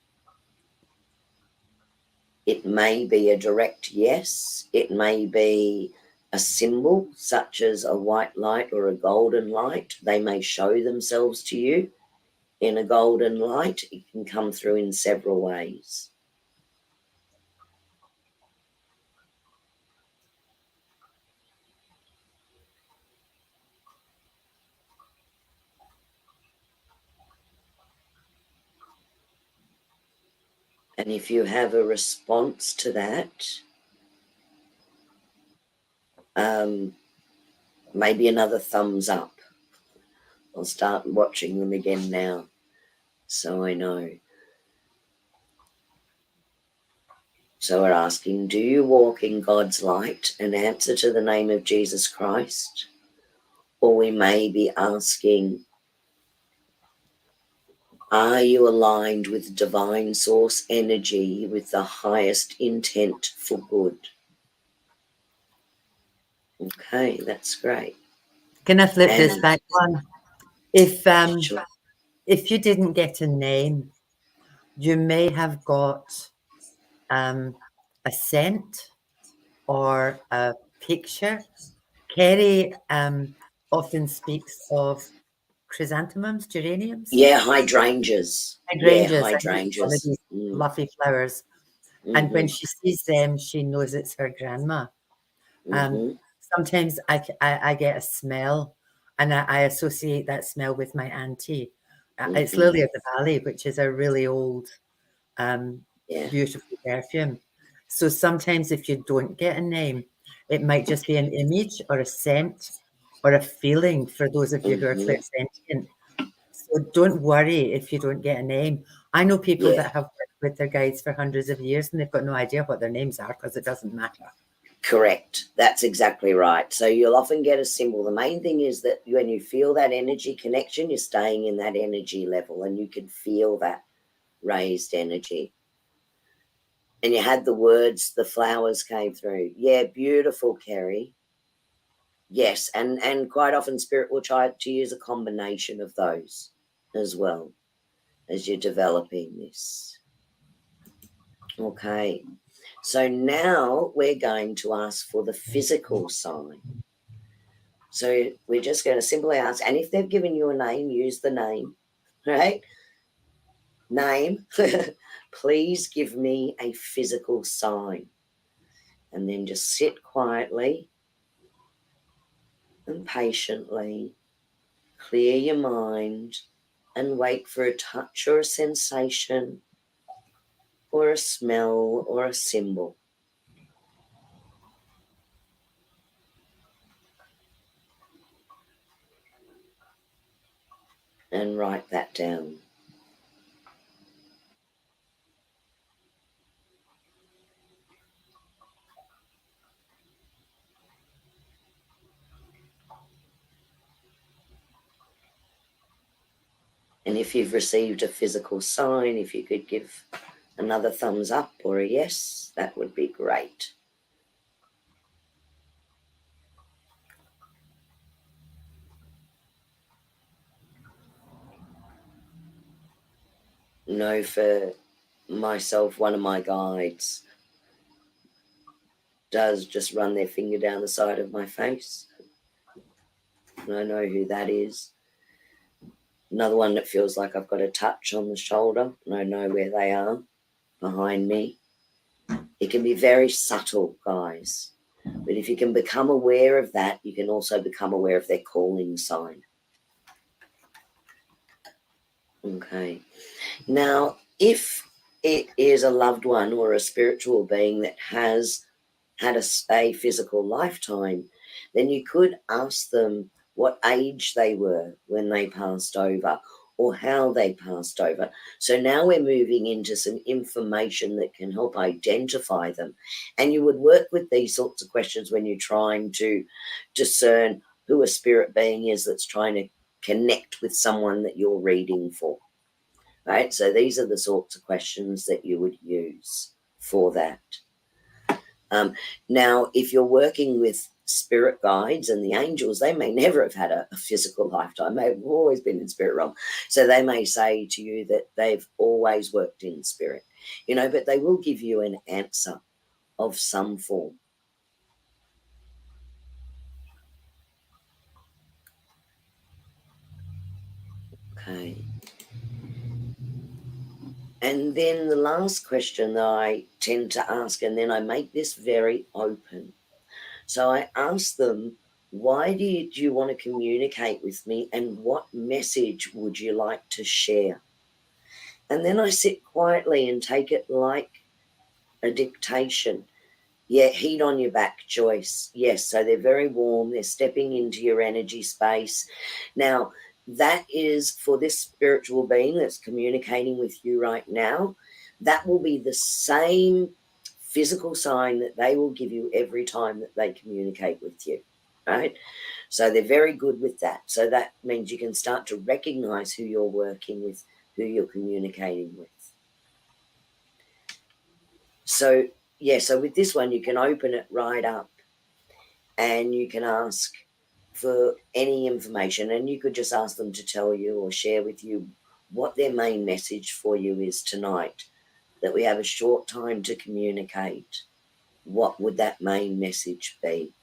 It may be a direct yes, it may be a symbol such as a white light or a golden light. They may show themselves to you in a golden light. It can come through in several ways. And if you have a response to that, maybe another thumbs up. I'll start watching them again now so I know. So we're asking, do you walk in God's light? An answer to the name of Jesus Christ. Or we may be asking, are you aligned with divine source energy with the highest intent for good? Okay, that's great. Can I flip this back one? If Sure. if you didn't get a name, you may have got a scent or a picture. Kerrie often speaks of chrysanthemums, geraniums, Yeah, hydrangeas. Yeah, hydrangeas. I think one of hydrangeas. these fluffy flowers. And when she sees them, she knows it's her grandma. Sometimes I get a smell, and I associate that smell with my auntie. It's Lily of the Valley, which is a really old, beautiful perfume. So sometimes if you don't get a name, it might just be an image or a scent or a feeling for those of you who are clairsentient. So don't worry if you don't get a name. I know people that have worked with their guides for hundreds of years and they've got no idea what their names are because it doesn't matter. Correct. That's exactly right. So you'll often get a symbol. The main thing is that when you feel that energy connection, you're staying in that energy level and you can feel that raised energy. And you had the words, the flowers came through. Yeah, beautiful, Kerrie. Yes, and quite often Spirit will try to use a combination of those as well as you're developing this. Okay, so now we're going to ask for the physical sign. So we're just going to simply ask, and if they've given you a name, use the name, right? Name, please give me a physical sign. And then just sit quietly and patiently clear your mind and wait for a touch or a sensation or a smell or a symbol. And write that down. And if you've received a physical sign, if you could give another thumbs up or a yes, that would be great. Know for myself, one of my guides does just run their finger down the side of my face. And I know who that is. Another one that feels like I've got a touch on the shoulder, and I know where they are behind me. It can be very subtle, guys. But if you can become aware of that, you can also become aware of their calling sign. Okay. Now, if it is a loved one or a spiritual being that has had a physical lifetime, then you could ask them what age they were when they passed over or how they passed over. So now we're moving into some information that can help identify them. And you would work with these sorts of questions when you're trying to discern who a spirit being is that's trying to connect with someone that you're reading for. Right? So these are the sorts of questions that you would use for that. Now, if you're working with spirit guides and the angels, they may never have had a physical lifetime. They've always been in spirit realm. So they may say to you that they've always worked in spirit, but they will give you an answer of some form. Okay. And then the last question that I tend to ask, and then I make this very open. So I ask them, why do you want to communicate with me, and what message would you like to share? And then I sit quietly and take it like a dictation. Yeah, heat on your back, Joyce. Yes, so they're very warm. They're stepping into your energy space. Now, that is for this spiritual being that's communicating with you right now. That will be the same physical sign that they will give you every time that they communicate with you, right? So they're very good with that. So that means you can start to recognize who you're working with, who you're communicating with. So, yeah, so with this one, you can open it right up and you can ask for any information, and you could just ask them to tell you or share with you what their main message for you is tonight, that we have a short time to communicate. What would that main message be?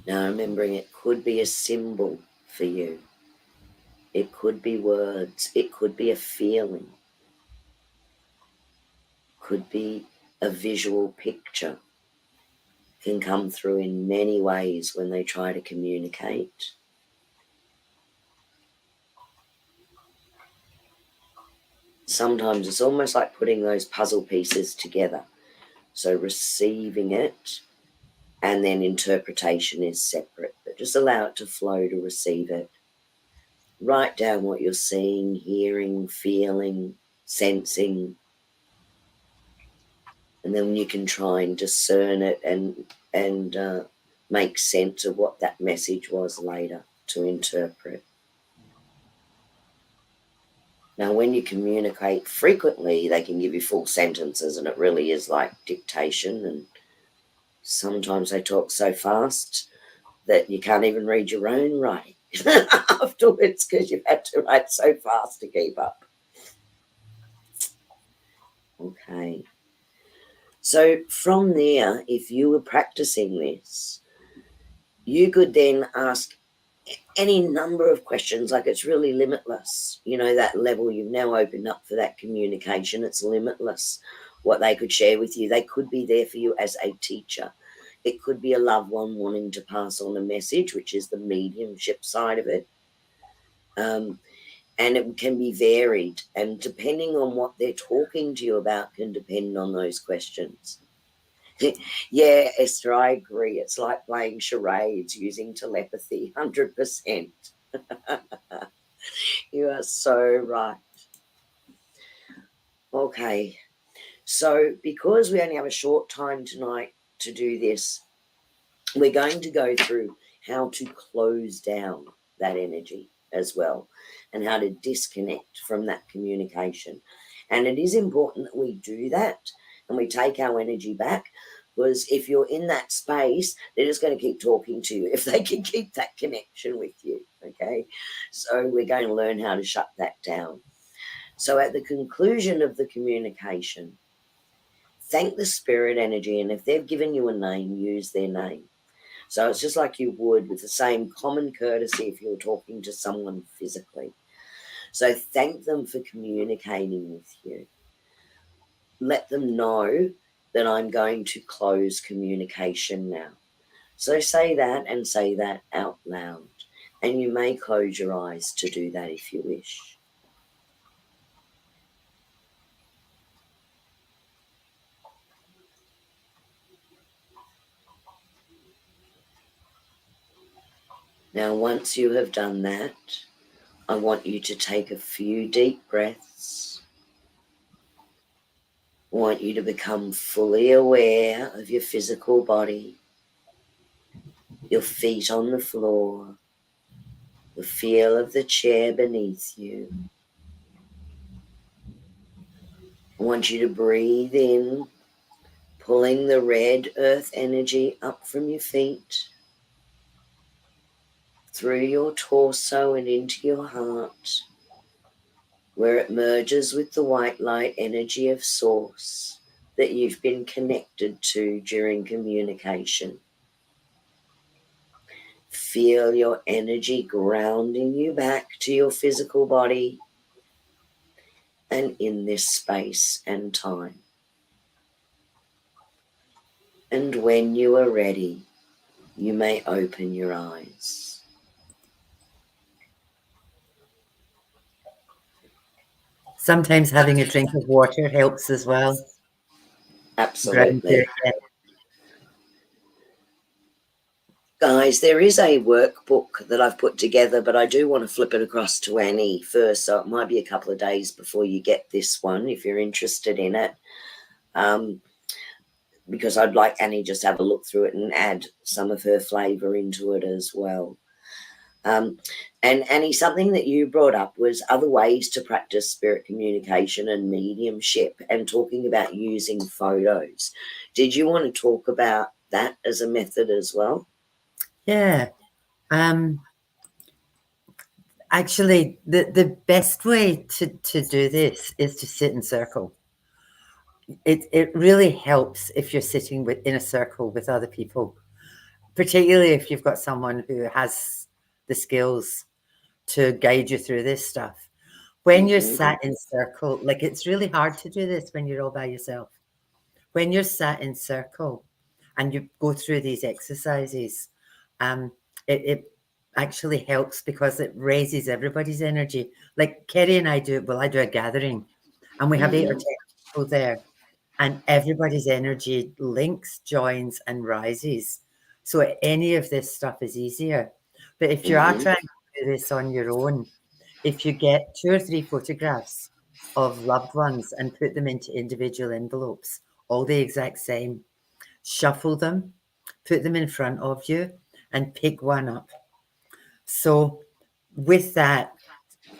Now, remembering it could be a symbol for you. It could be words. It could be a feeling. Could be a visual picture. Can come through in many ways when they try to communicate. Sometimes it's almost like putting those puzzle pieces together. So receiving it and then interpretation is separate, but just allow it to flow to receive it. Write down what you're seeing, hearing, feeling, sensing, and then you can try and discern it and make sense of what that message was later to interpret. Now, when you communicate frequently, they can give you full sentences, and it really is like dictation. And sometimes they talk so fast that you can't even read your own writing afterwards because you've had to write so fast to keep up. Okay. So from there, if you were practicing this, you could then ask any number of questions. Like, it's really limitless. You know, that level you've now opened up for that communication, it's limitless what they could share with you. They could be there for you as a teacher. It could be a loved one wanting to pass on a message, which is the mediumship side of it. And it can be varied, and depending on what they're talking to you about can depend on those questions. Yeah, Esther, I agree. It's like playing charades using telepathy, 100%. You are so right. Okay, so because we only have a short time tonight to do this, we're going to go through how to close down that energy as well, and how to disconnect from that communication. And it is important that we do that and we take our energy back, because if you're in that space, they're just going to keep talking to you if they can keep that connection with you. Okay, so we're going to learn how to shut that down. So at the conclusion of the communication, thank the spirit energy, and if they've given you a name, use their name. So it's just like you would with the same common courtesy if you were talking to someone physically. So thank them for communicating with you. Let them know that I'm going to close communication now. So say that and say that out loud. And you may close your eyes to do that if you wish. Now, once you have done that, I want you to take a few deep breaths. I want you to become fully aware of your physical body, your feet on the floor, the feel of the chair beneath you. I want you to breathe in, pulling the red earth energy up from your feet, through your torso and into your heart, where it merges with the white light energy of source that you've been connected to during communication. Feel your energy grounding you back to your physical body and in this space and time. And when you are ready, you may open your eyes. Sometimes having a drink of water helps as well. Ground you Absolutely. again. Guys, there is a workbook that I've put together, but I do want to flip it across to Annie first, so it might be a couple of days before you get this one if you're interested in it. Because I'd like Annie just to have a look through it and add some of her flavour into it as well. And Annie, something that you brought up was other ways to practice spirit communication and mediumship, and talking about using photos. Did you want to talk about that as a method as well? Yeah. Actually, the best way to do this is to sit in circle. It really helps if you're sitting in a circle with other people, particularly if you've got someone who has the skills to guide you through this stuff. When you're sat in circle, like, it's really hard to do this when you're all by yourself. When you're sat in circle and you go through these exercises, it actually helps because it raises everybody's energy. Like Kerrie and I do, well, I do a gathering and we have 8 or 10 people there, and everybody's energy links, joins, and rises. So any of this stuff is easier. But if you are trying to do this on your own, if you get 2 or 3 photographs of loved ones and put them into individual envelopes, all the exact same, shuffle them, put them in front of you, and pick one up. So with that,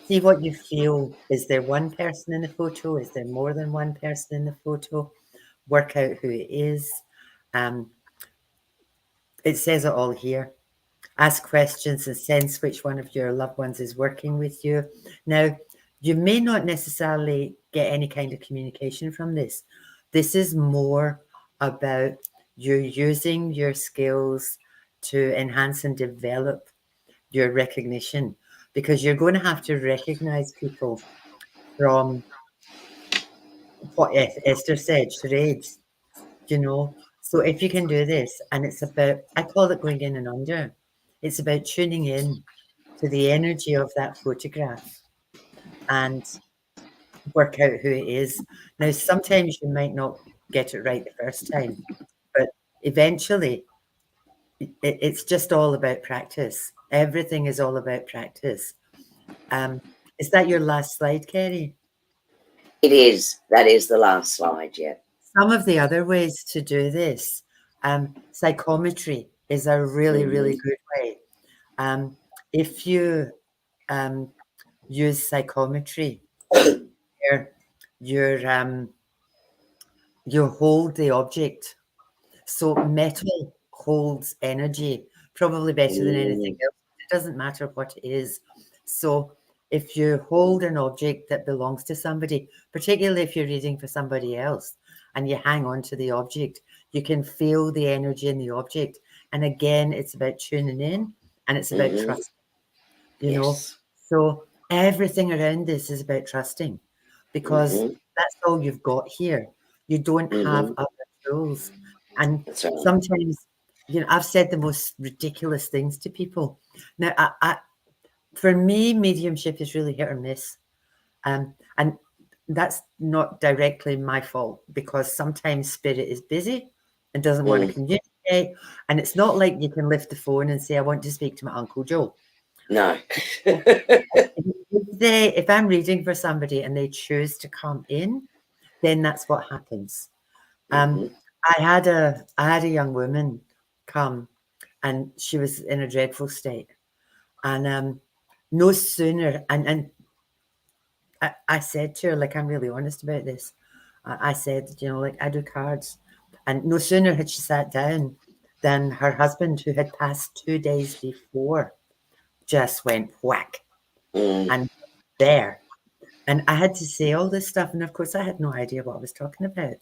see what you feel. Is there one person in the photo? Is there more than one person in the photo? Work out who it is. It says it all here. Ask questions and sense which one of your loved ones is working with you. Now, you may not necessarily get any kind of communication from this. This is more about you using your skills to enhance and develop your recognition, because you're going to have to recognize people from what Esther said, charades, you know. So if you can do this, and it's about, I call it going in and under. It's about tuning in to the energy of that photograph and work out who it is. Now, sometimes you might not get it right the first time, but eventually it's just all about practice. Everything is all about practice. Um, is that your last slide, Kerrie? It is. That is the last slide, yeah. Some of the other ways to do this, psychometry is a really, really good way. If you use psychometry, where you're, you hold the object. So metal holds energy probably better than anything else. It doesn't matter what it is. So if you hold an object that belongs to somebody, particularly if you're reading for somebody else, and you hang on to the object, you can feel the energy in the object. And again, it's about tuning in and it's about trust, you know. Yes. So everything around this is about trusting, because that's all you've got here. You don't have other tools. And That's right. sometimes, you know, I've said the most ridiculous things to people. Now, for me, mediumship is really hit or miss. And that's not directly my fault, because sometimes spirit is busy and doesn't want to communicate. And it's not like you can lift the phone and say, I want to speak to my Uncle Joe. No. If I'm reading for somebody and they choose to come in, then that's what happens. I had a young woman come, and she was in a dreadful state. And no sooner, and I said to her, like, I'm really honest about this. I said, you know, like, I do cards. And no sooner had she sat down than her husband, who had passed 2 days before, just went whack and there. And I had to say all this stuff. And of course, I had no idea what I was talking about,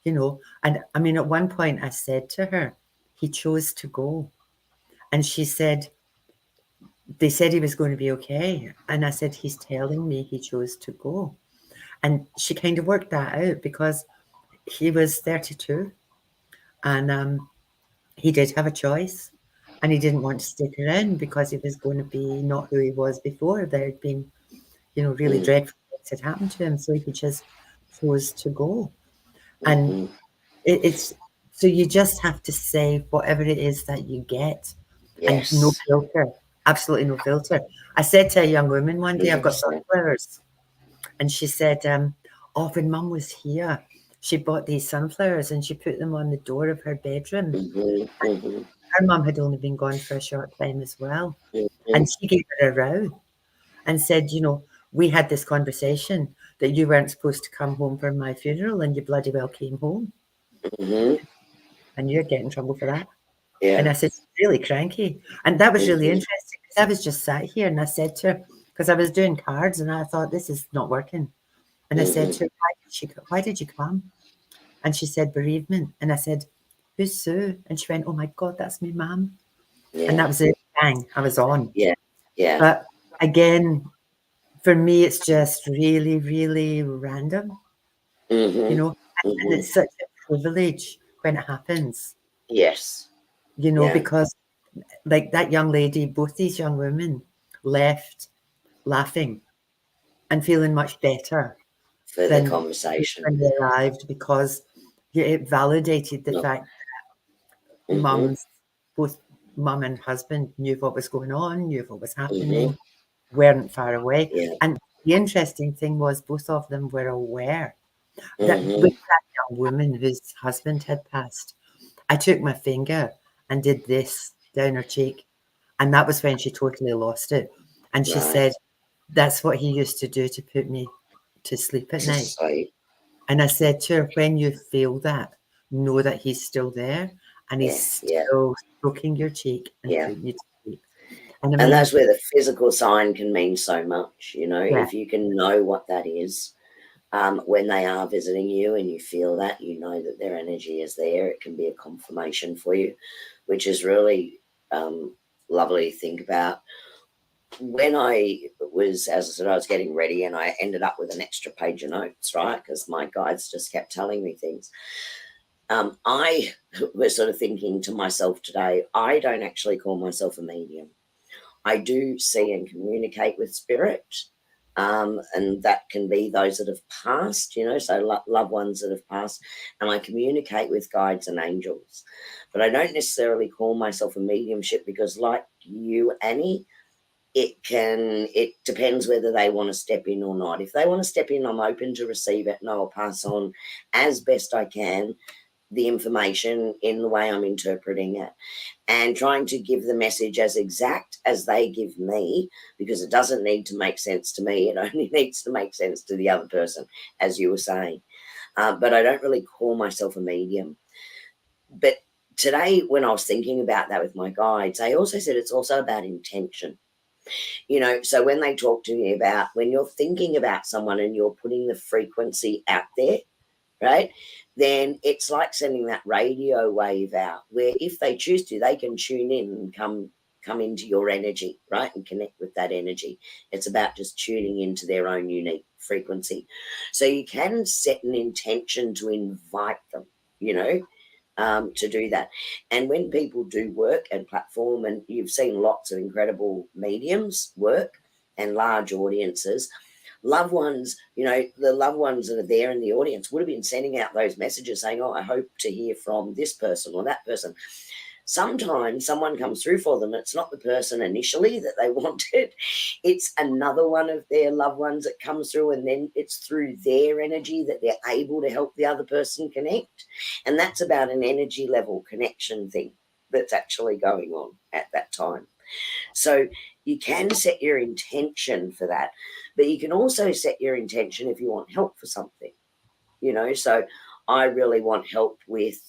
you know. And I mean, at one point, I said to her, he chose to go. And she said, they said he was going to be okay. And I said, he's telling me he chose to go. And she kind of worked that out, because he was 32 and he did have a choice. And he didn't want to stick around because he was going to be not who he was before. There had been, you know, really dreadful things had happened to him. So he just chose to go. And it's so you just have to say whatever it is that you get, and no Yes. filter, absolutely no filter. I said to a young woman one day, I've got 100%. sunflowers, and she said, "Oh, when Mum was here, she bought these sunflowers and she put them on the door of her bedroom." Her mum had only been gone for a short time as well, and she gave her a row and said, "You know, we had this conversation that you weren't supposed to come home for my funeral, and you bloody well came home." And you'd get in trouble for that. And Yeah. I said, really cranky. And that was really interesting, because I was just sat here and I said to her, because I was doing cards and I thought, this is not working. And I said to her, why did you come? And she said, bereavement. And I said, who's Sue? And she went, oh my God, that's me mum. And that was it. Bang, I was on. Yeah. Yeah. But again, for me, it's just really, really random, you know, and it's such a privilege when it happens, Yes. you know, Yeah. because like that young lady, both these young women left laughing and feeling much better For the than conversation. when they arrived, because it validated the fact that both mum and husband knew what was going on, knew what was happening, weren't far away. Yeah. And the interesting thing was both of them were aware that with that young woman whose husband had passed, I took my finger and did this down her cheek. And that was when she totally lost it. And she Right. said, that's what he used to do to put me to sleep at night. Sweet. And I said to her, when you feel that, know that he's still there and Yeah. he's Yeah. still stroking your cheek and Yeah. putting you to sleep. And I And mean, that's where the physical sign can mean so much, you know, yeah, if you can know what that is. When they are visiting you and you feel that, you know that their energy is there. It can be a confirmation for you, which is really lovely to think about. when I was, as I said, I was getting ready and I ended up with an extra page of notes, right? Because my guides just kept telling me things. I was sort of thinking to myself today, I don't actually call myself a medium. I do see and communicate with spirit. And that can be those that have passed, so loved ones that have passed. And I communicate with guides and angels. But I don't necessarily call myself a mediumship because, like you, Annie, it depends whether they want to step in or not. If they want to step in, I'm open to receive it and I'll pass on as best I can the information in the way I'm interpreting it, and trying to give the message as exact as they give me, because it doesn't need to make sense to me. It only needs to make sense to the other person, as you were saying. But I don't really call myself a medium. But today, when I was thinking about that with my guides, they also said it's also about intention. So when they talk to me about when you're thinking about someone and you're putting the frequency out there, right, then it's like sending that radio wave out where if they choose to, they can tune in and come into your energy, right, and connect with that energy. It's about just tuning into their own unique frequency. So you can set an intention to invite them, to do that. And when people do work and platform, and you've seen lots of incredible mediums work and large audiences, loved ones, the loved ones that are there in the audience would have been sending out those messages saying, oh, I hope to hear from this person or that person. Sometimes someone comes through for them. It's not the person initially that they wanted. It's another one of their loved ones that comes through, and then it's through their energy that they're able to help the other person connect. And that's about an energy level connection thing that's actually going on at that time. So you can set your intention for that, but you can also set your intention if you want help for something, So I really want help with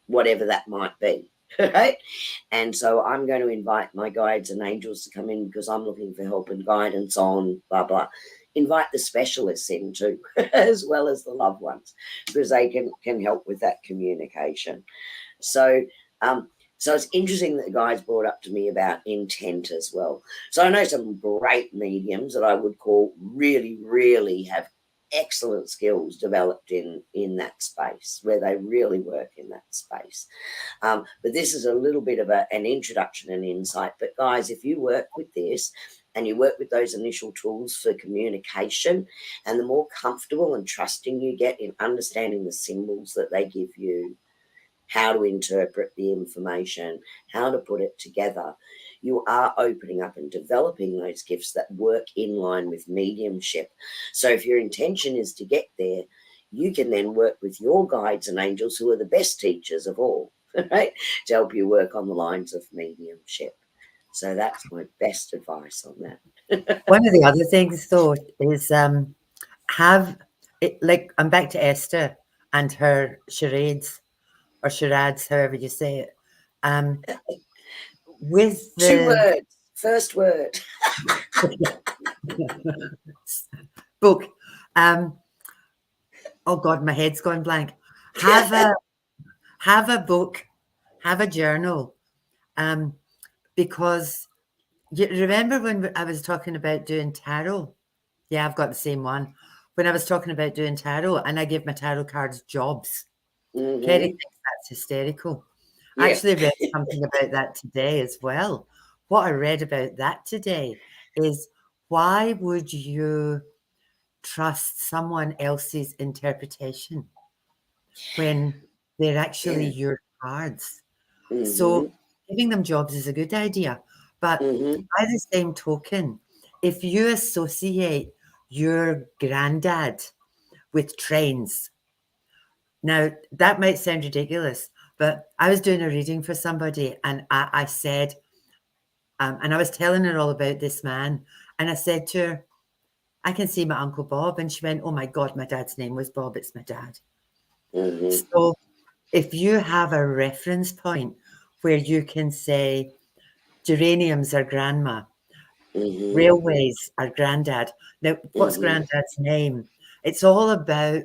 whatever that might be, right? And so I'm going to invite my guides and angels to come in because I'm looking for help and guidance on blah, blah. Invite the specialists in too, as well as the loved ones, because they can help with that communication. So, so it's interesting that the guys brought up to me about intent as well. So I know some great mediums that I would call really, really have excellent skills developed in that space where they really work in that space. But this is a little bit of an introduction and insight. But guys, if you work with this and you work with those initial tools for communication, and the more comfortable and trusting you get in understanding the symbols that they give you, how to interpret the information, how to put it together, you are opening up and developing those gifts that work in line with mediumship. So if your intention is to get there, you can then work with your guides and angels, who are the best teachers of all, right, to help you work on the lines of mediumship. So that's my best advice on that. One of the other things, though, is have it, like, I'm back to Esther and her charades or charades, however you say it. With 2 the words. First word. book, oh God, my head's gone blank. Have a book, have a journal, because you remember when I was talking about doing tarot? Yeah, I've got the same one. When I was talking about doing tarot, and I give my tarot cards jobs. Mm-hmm. Kerrie thinks that's hysterical. I Yeah. actually read something about that today as well. What I read about that today is, why would you trust someone else's interpretation when they're actually Yeah. your cards? So Mm-hmm. giving them jobs is a good idea. But Mm-hmm. by the same token, if you associate your granddad with trains, now that might sound ridiculous, but I was doing a reading for somebody, and I said, and I was telling her all about this man, and I said to her, I can see my Uncle Bob. And she went, oh my God, my dad's name was Bob. It's my dad. Mm-hmm. So if you have a reference point where you can say, geraniums are grandma, Mm-hmm. railways are granddad. Now, what's Mm-hmm. granddad's name? It's all about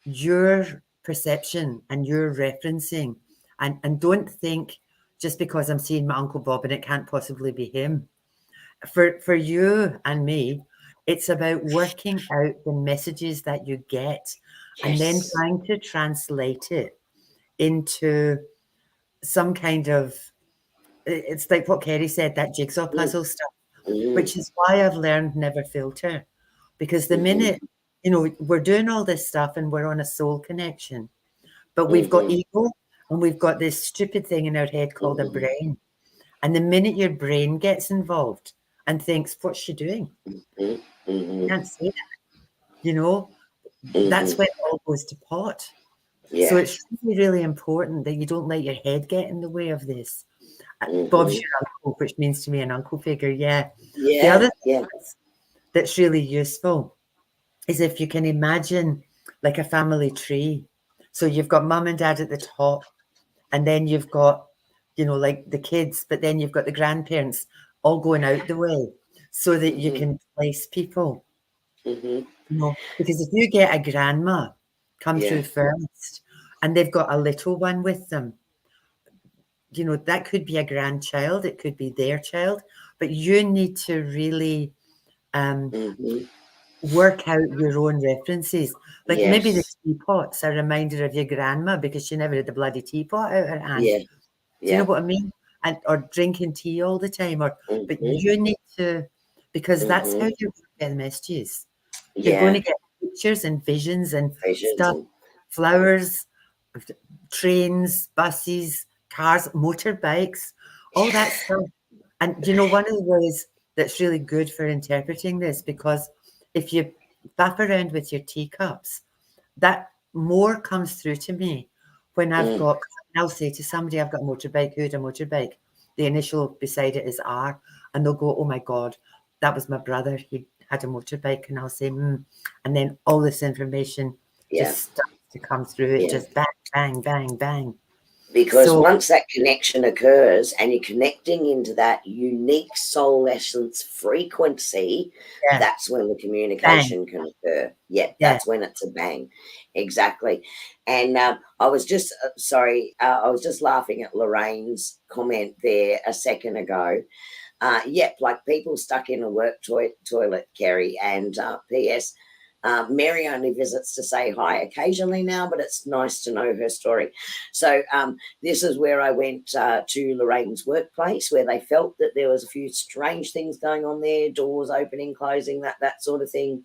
your perception and your referencing. And don't think just because I'm seeing my Uncle Bob and it can't possibly be him. for you and me, it's about working out the messages that you get and then Yes. trying to translate it into some kind of, it's like what Kerrie said, that jigsaw Mm, puzzle stuff, mm, which is why I've learned never filter. Because the mhm, minute, we're doing all this stuff and we're on a soul connection, but we've got mhm, ego and we've got this stupid thing in our head called a mhm, brain. And the minute your brain gets involved and thinks, what's she doing? mhm, mhm, Can't say that, you know, that's mhm. when it all goes to pot. So Yeah. it's really, really important that you don't let your head get in the way of this. Bob's Mhm. your uncle, which means to me an uncle figure. Yeah. The Yeah. other Yeah. thing that's really useful is if you can imagine like a family tree. So you've got mum and dad at the top, and then you've got, like the kids, but then you've got the grandparents all going out the way so that you Mhm, can place people. mhm. Because if you get a grandma come Yeah. through first and they've got a little one with them, that could be a grandchild, it could be their child, but you need to really um, Mhm. work out your own references. Like maybe the Yes. teapot's a reminder of your grandma because she never had the bloody teapot out her hand. Yeah. Do you know Yeah. what I mean? And or drinking tea all the time, but Mhm, you need to, because that's how mhm. you're going to get the messages. You're going Yeah. to get pictures and visions and Visions stuff, and flowers, trains, buses, cars, motorbikes, all that stuff. And one of the ways that's really good for interpreting this, because if you faff around with your teacups, that more comes through to me when I've mm, got, I'll say to somebody, I've got a motorbike, who had a motorbike? The initial beside it is R, and they'll go, oh my God, that was my brother. He had a motorbike. And I'll say, and then all this information yeah. just starts to come through. It Yeah. just bang, bang, bang, bang. Because So, once that connection occurs and you're connecting into that unique soul essence frequency, yeah, that's when the bang, communication can occur. Yeah, yeah. that's when it's a bang. Exactly. And I was just, sorry, I was just laughing at Lorraine's comment there a second ago. Yep, like people stuck in a work toilet, Kerrie. And P.S. Mary only visits to say hi occasionally now, but it's nice to know her story. So this is where I went to Lorraine's workplace, where they felt that there was a few strange things going on there, doors opening, closing, that sort of thing.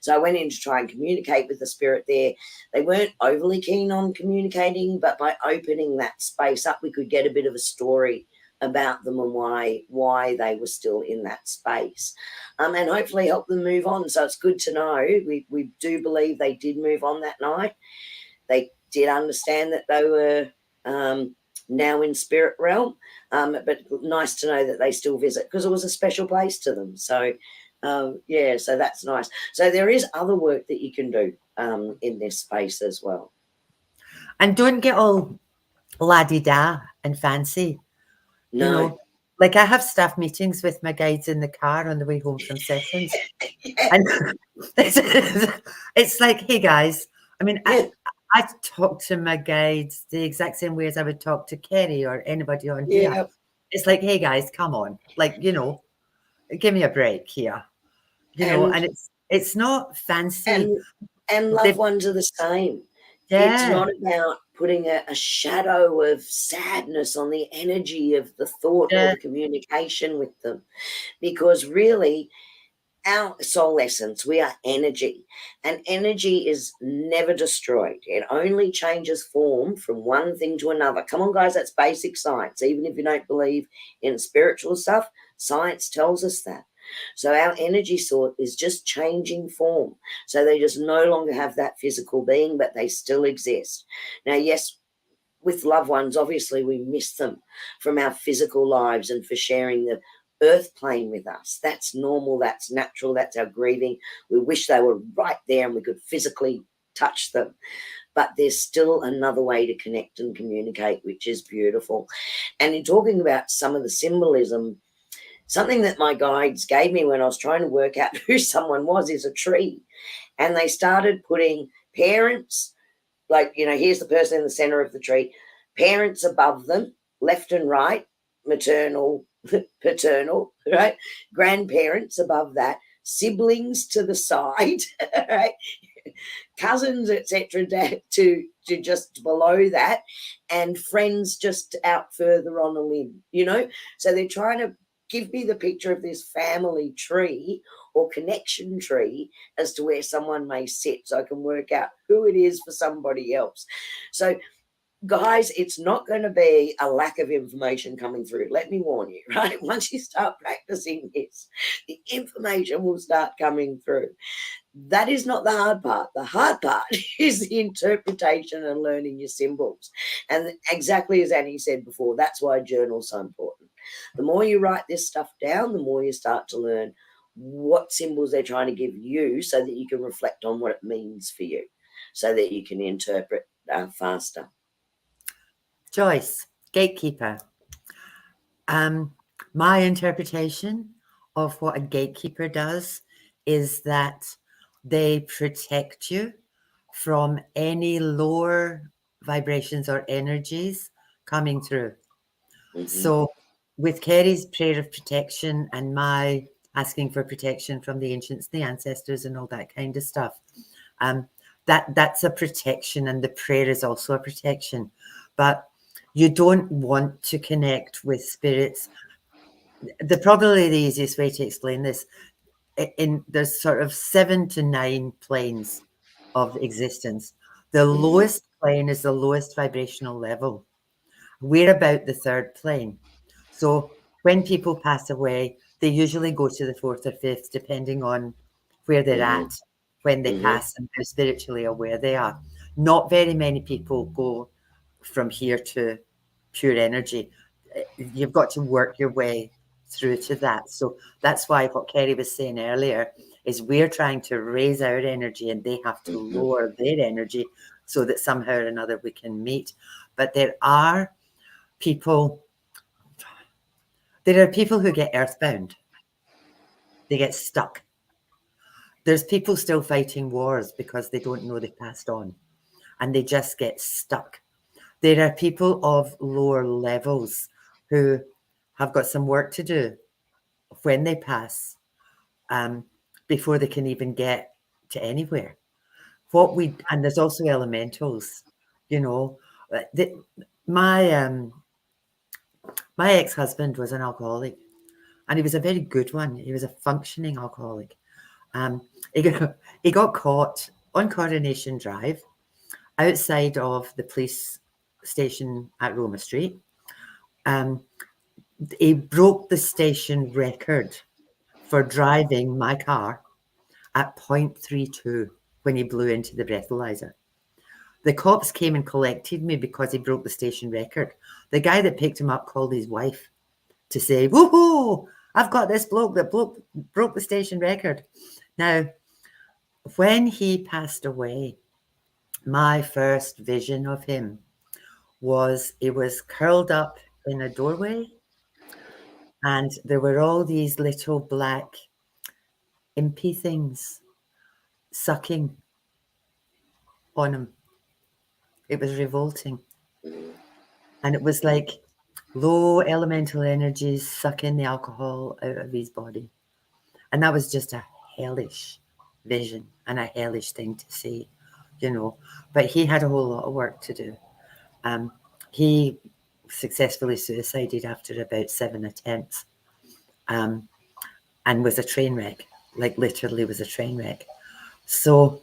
So I went in to try and communicate with the spirit there. They weren't overly keen on communicating, but by opening that space up, we could get a bit of a story about them and why they were still in that space, and hopefully help them move on. So it's good to know. We do believe they did move on that night. They did understand that they were now in spirit realm, but nice to know that they still visit because it was a special place to them. So yeah, so that's nice. So there is other work that you can do in this space as well. And don't get all la-di-da and fancy, you No. know. Like I have staff meetings with my guides in the car on the way home from sessions. Yeah. And it's like, hey guys, I mean, Yeah. I talk to my guides the exact same way as I would talk to Kerrie or anybody on here. Yeah. It's like, hey guys, come on, like, give me a break here, And and it's not fancy. and and loved They, ones are the same. It's yeah, not about putting a shadow of sadness on the energy of the thought or yeah, the communication with them, because really our soul essence, we are energy, and energy is never destroyed. It only changes form from one thing to another. Come on, guys, that's basic science. Even if you don't believe in spiritual stuff, science tells us that. So our energy sort is just changing form. So they just no longer have that physical being, but they still exist. Now, yes, with loved ones, obviously we miss them from our physical lives and for sharing the earth plane with us. That's normal, that's natural, that's our grieving. We wish they were right there and we could physically touch them. But there's still another way to connect and communicate, which is beautiful. And in talking about some of the symbolism, something that my guides gave me when I was trying to work out who someone was is a tree. And they started putting parents, like, here's the person in the center of the tree, parents above them, left and right, maternal, paternal, right? Grandparents above that, siblings to the side, right? Cousins, etc., to just below that, and friends just out further on a limb, So they're trying to give me the picture of this family tree or connection tree as to where someone may sit, so I can work out who it is for somebody else. So guys, it's not going to be a lack of information coming through. Let me warn you, right? Once you start practicing this, the information will start coming through. That is not the hard part. The hard part is the interpretation and learning your symbols. And exactly as Annie said before, that's why journal's so important. The more you write this stuff down, the more you start to learn what symbols they're trying to give you, so that you can reflect on what it means for you, so that you can interpret faster. Joyce, gatekeeper. My interpretation of what a gatekeeper does is that they protect you from any lower vibrations or energies coming through. Mm-hmm. So with Kerrie's prayer of protection and my asking for protection from the ancients, the ancestors and all that kind of stuff, that's a protection, and the prayer is also a protection. But you don't want to connect with spirits. Probably the easiest way to explain this, there's sort of 7 to 9 planes of existence. The lowest plane is the lowest vibrational level. We're about the 3rd plane. So when people pass away, they usually go to the 4th or 5th, depending on where they're at when they pass and how spiritually aware they are. Not very many people go from here to pure energy. You've got to work your way through to that. So that's why what Kerrie was saying earlier is we're trying to raise our energy, and they have to lower their energy so that somehow or another we can meet. But there are people who get earthbound. They get stuck. There's people still fighting wars because they don't know they passed on, and they just get stuck. There are people of lower levels who have got some work to do when they pass, before they can even get to anywhere. And there's also elementals, my ex-husband was an alcoholic, and he was a very good one. He was a functioning alcoholic. He got caught on Coronation Drive outside of the police station at Roma Street. He broke the station record for driving my car at 0.32 when he blew into the breathalyzer. The cops came and collected me because he broke the station record. The guy that picked him up called his wife to say, "Woohoo! I've got this bloke that broke the station record." Now, when he passed away, my first vision of him was he was curled up in a doorway, and there were all these little black impy things sucking on him. It was revolting. And it was like low elemental energies sucking the alcohol out of his body. And that was just a hellish vision and a hellish thing to see, But he had a whole lot of work to do. He successfully suicided after about 7 attempts, and was a train wreck, like literally was a train wreck. So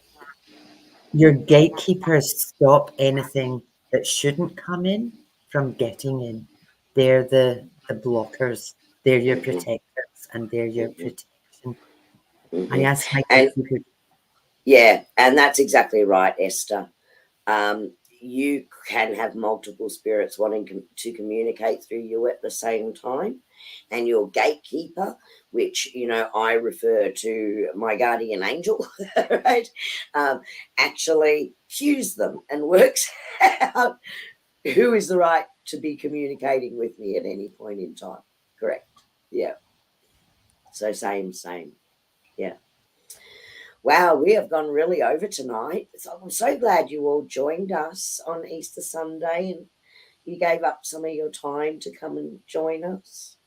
your gatekeepers stop anything that shouldn't come in from getting in. They're the blockers. They're your protectors, and they're your protection. I ask my And gatekeeper. yeah, and that's exactly right, Esther. You can have multiple spirits wanting to communicate through you at the same time, and your gatekeeper, which I refer to my guardian angel, right, actually cues them and works out who is the right to be communicating with me at any point in time. Correct. Yeah. So same. Yeah. Wow, we have gone really over tonight. So I'm so glad you all joined us on Easter Sunday, and you gave up some of your time to come and join us.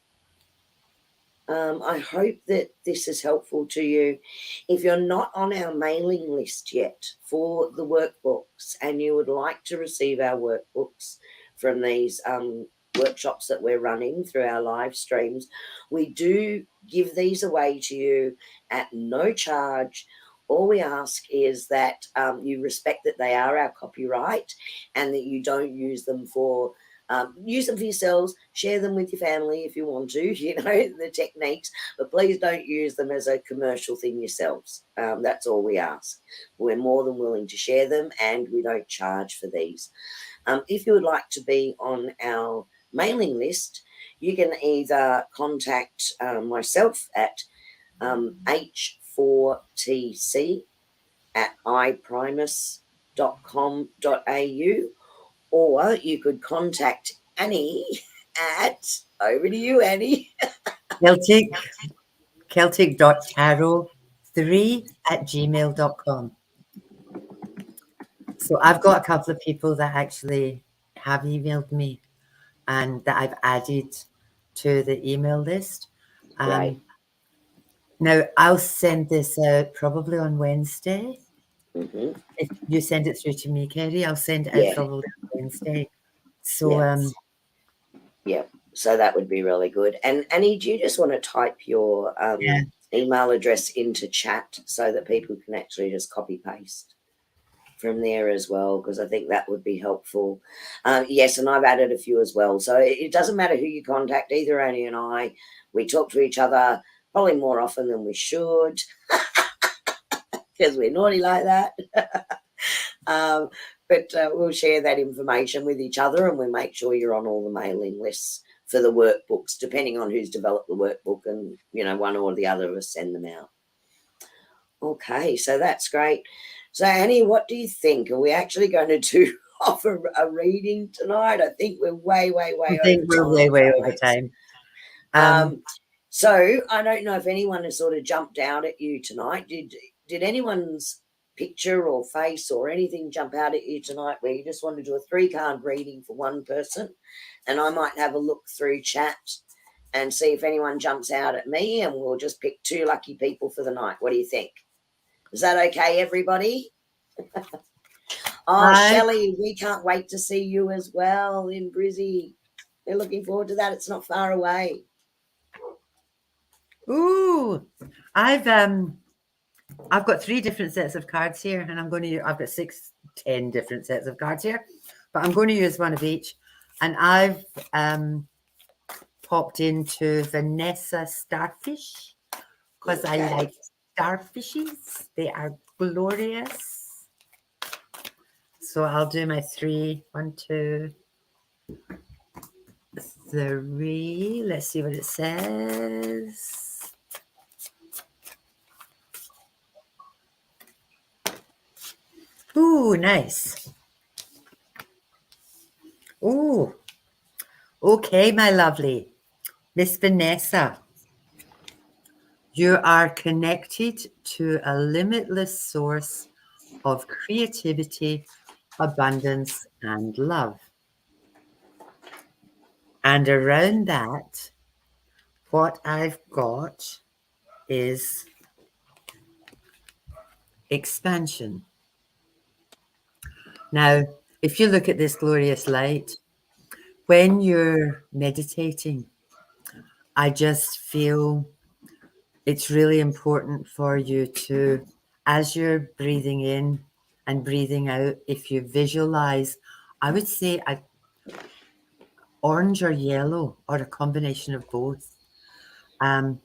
I hope that this is helpful to you. If you're not on our mailing list yet for the workbooks and you would like to receive our workbooks from these workshops that we're running through our live streams, we do give these away to you at no charge. All we ask is that you respect that they are our copyright and that you don't use them for use them for yourselves, share them with your family if you want to, you know, the techniques, but please don't use them as a commercial thing yourselves. That's all we ask. We're more than willing to share them and we don't charge for these. If you would like to be on our mailing list, you can either contact myself at h4tc@iprimus.com.au, or you could contact Annie at, over to you, Annie. Celtic.tarot3@gmail.com. So I've got a couple of people that actually have emailed me and that I've added to the email list. Great. Now, I'll send this out probably on Wednesday. Mm-hmm. If you send it through to me, Kerrie, I'll send it out Yeah. probably on Wednesday. So, Yeah. So that would be really good. And Annie, do you just want to type your yeah. email address into chat so that people can actually just copy paste from there as well? Because I think that would be helpful. Yes, and I've added a few as well. So it doesn't matter who you contact, either Annie and I, we talk to each other probably more often than we should because we're naughty like that. But we'll share that information with each other and we'll make sure you're on all the mailing lists for the workbooks, depending on who's developed the workbook, and, you know, one or the other of us send them out. Okay, so that's great. So, Annie, what do you think? Are we actually going to offer a reading tonight? I think we're way I over think we're time. way over time. So I don't know if anyone has sort of jumped out at you tonight. Did anyone's picture or face or anything jump out at you tonight where you just want to do a 3-card reading for one person? And I might have a look through chat and see if anyone jumps out at me, and we'll just pick 2 lucky people for the night. What do you think? Is that okay, everybody? Oh, Shelley, we can't wait to see you as well in Brizzy. We're looking forward to that. It's not far away. Ooh, I've got 3 different sets of cards here, and I've got 10 different sets of cards here, but I'm going to use one of each. And I've popped into Vanessa Starfish because I like starfishes. They are glorious. So I'll do my 3. 1, 2, 3. Let's see what it says. Ooh, nice. Ooh. Okay, my lovely. Miss Vanessa, you are connected to a limitless source of creativity, abundance, and love. And around that, what I've got is expansion. Now, if you look at this glorious light, when you're meditating, I just feel it's really important for you to, as you're breathing in and breathing out, if you visualize, I would say orange or yellow or a combination of both, and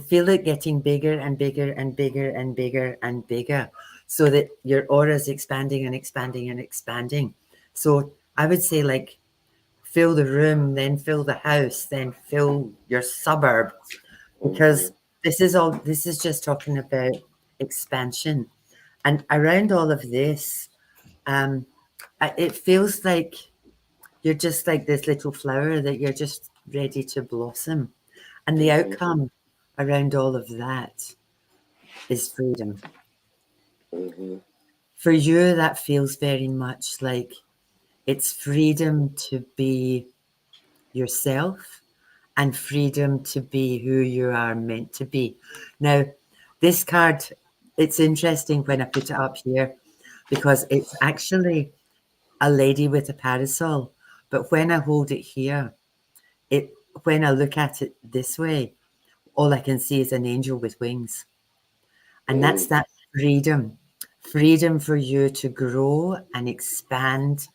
feel it getting bigger and bigger and bigger and bigger and bigger, so that your aura is expanding and expanding and expanding. So I would say, like, fill the room, then fill the house, then fill your suburb, because this is just talking about expansion. And around all of this, it feels like you're just like this little flower that you're just ready to blossom. And the outcome around all of that is freedom. For you, that feels very much like it's freedom to be yourself and freedom to be who you are meant to be. Now, this card, it's interesting when I put it up here because it's actually a lady with a parasol. But when I hold it here, when I look at it this way, all I can see is an angel with wings. And that's that freedom for you to grow and expand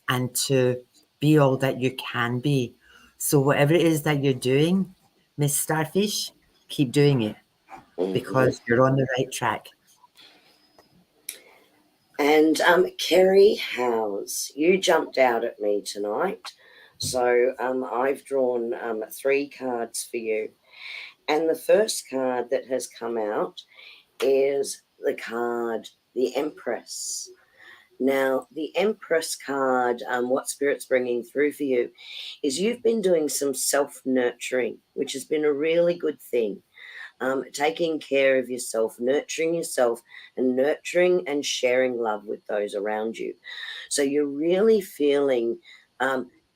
and to be all that you can be. So whatever it is that you're doing, Miss Starfish, keep doing it because you're on the right track. And Kerrie Howes, you jumped out at me tonight. So I've drawn 3 cards for you. And the first card that has come out is the card, the Empress. Now, the Empress card, what Spirit's bringing through for you is you've been doing some self-nurturing, which has been a really good thing. Taking care of yourself, nurturing yourself, and nurturing and sharing love with those around you. So you're really feeling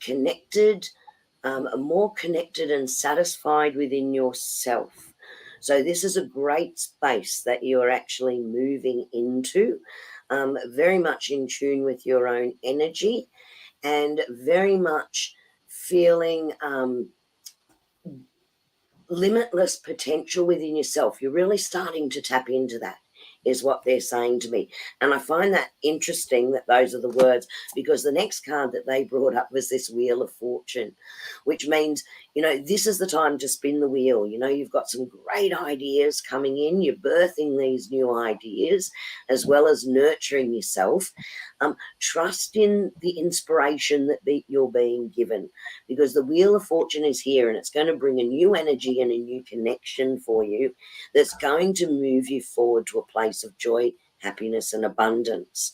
connected, more connected and satisfied within yourself. So this is a great space that you are actually moving into, very much in tune with your own energy and very much feeling limitless potential within yourself. You're really starting to tap into that, is what they're saying to me. And I find that interesting that those are the words, because the next card that they brought up was this Wheel of Fortune, which means, you know, this is the time to spin the wheel. You know, you've got some great ideas coming in. You're birthing these new ideas as well as nurturing yourself. Trust in the inspiration that you're being given, because the Wheel of Fortune is here and it's going to bring a new energy and a new connection for you that's going to move you forward to a place of joy, happiness, and abundance.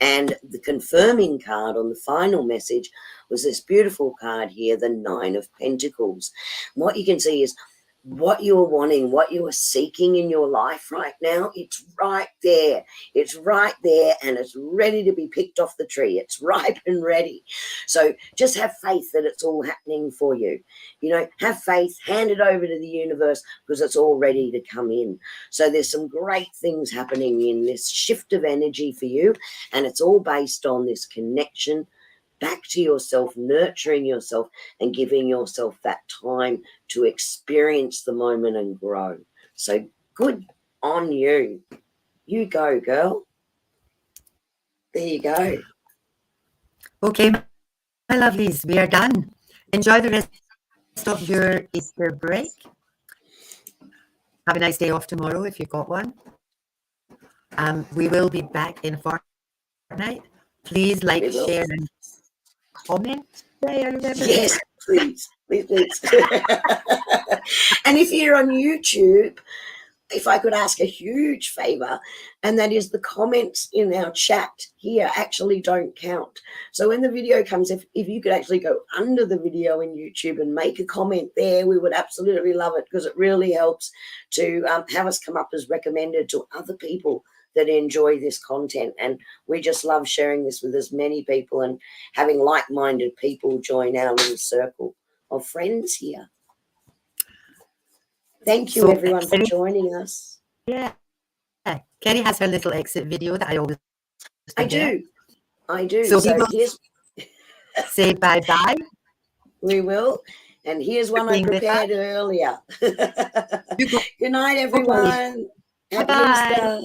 And the confirming card on the final message was this beautiful card here, the 9 of Pentacles. And what you can see is what you are wanting, what you are seeking in your life right now. It's right there. It's right there, and it's ready to be picked off the tree. It's ripe and ready. So just have faith that it's all happening for you. You know, have faith, hand it over to the universe, because it's all ready to come in. So there's some great things happening in this shift of energy for you, and it's all based on this connection back to yourself, nurturing yourself, and giving yourself that time to experience the moment and grow. So good on you. You go, girl. There you go. Okay, my lovelies, we are done. Enjoy the rest of your Easter break. Have a nice day off tomorrow if you've got one. We will be back in a fortnight. Please like, share, and comment. Yes, please. And if you're on YouTube, if I could ask a huge favor, and that is the comments in our chat here actually don't count. So when the video comes, if you could actually go under the video in YouTube and make a comment there, we would absolutely love it, because it really helps to have us come up as recommended to other people that enjoy this content. And we just love sharing this with as many people and having like-minded people join our little circle of friends here. Thank you, everyone, for joining us. Yeah. Kerrie has her little exit video that I always do. I do. So here's say bye-bye. We will. And here's one I prepared earlier. Good night, everyone. Happy Easter.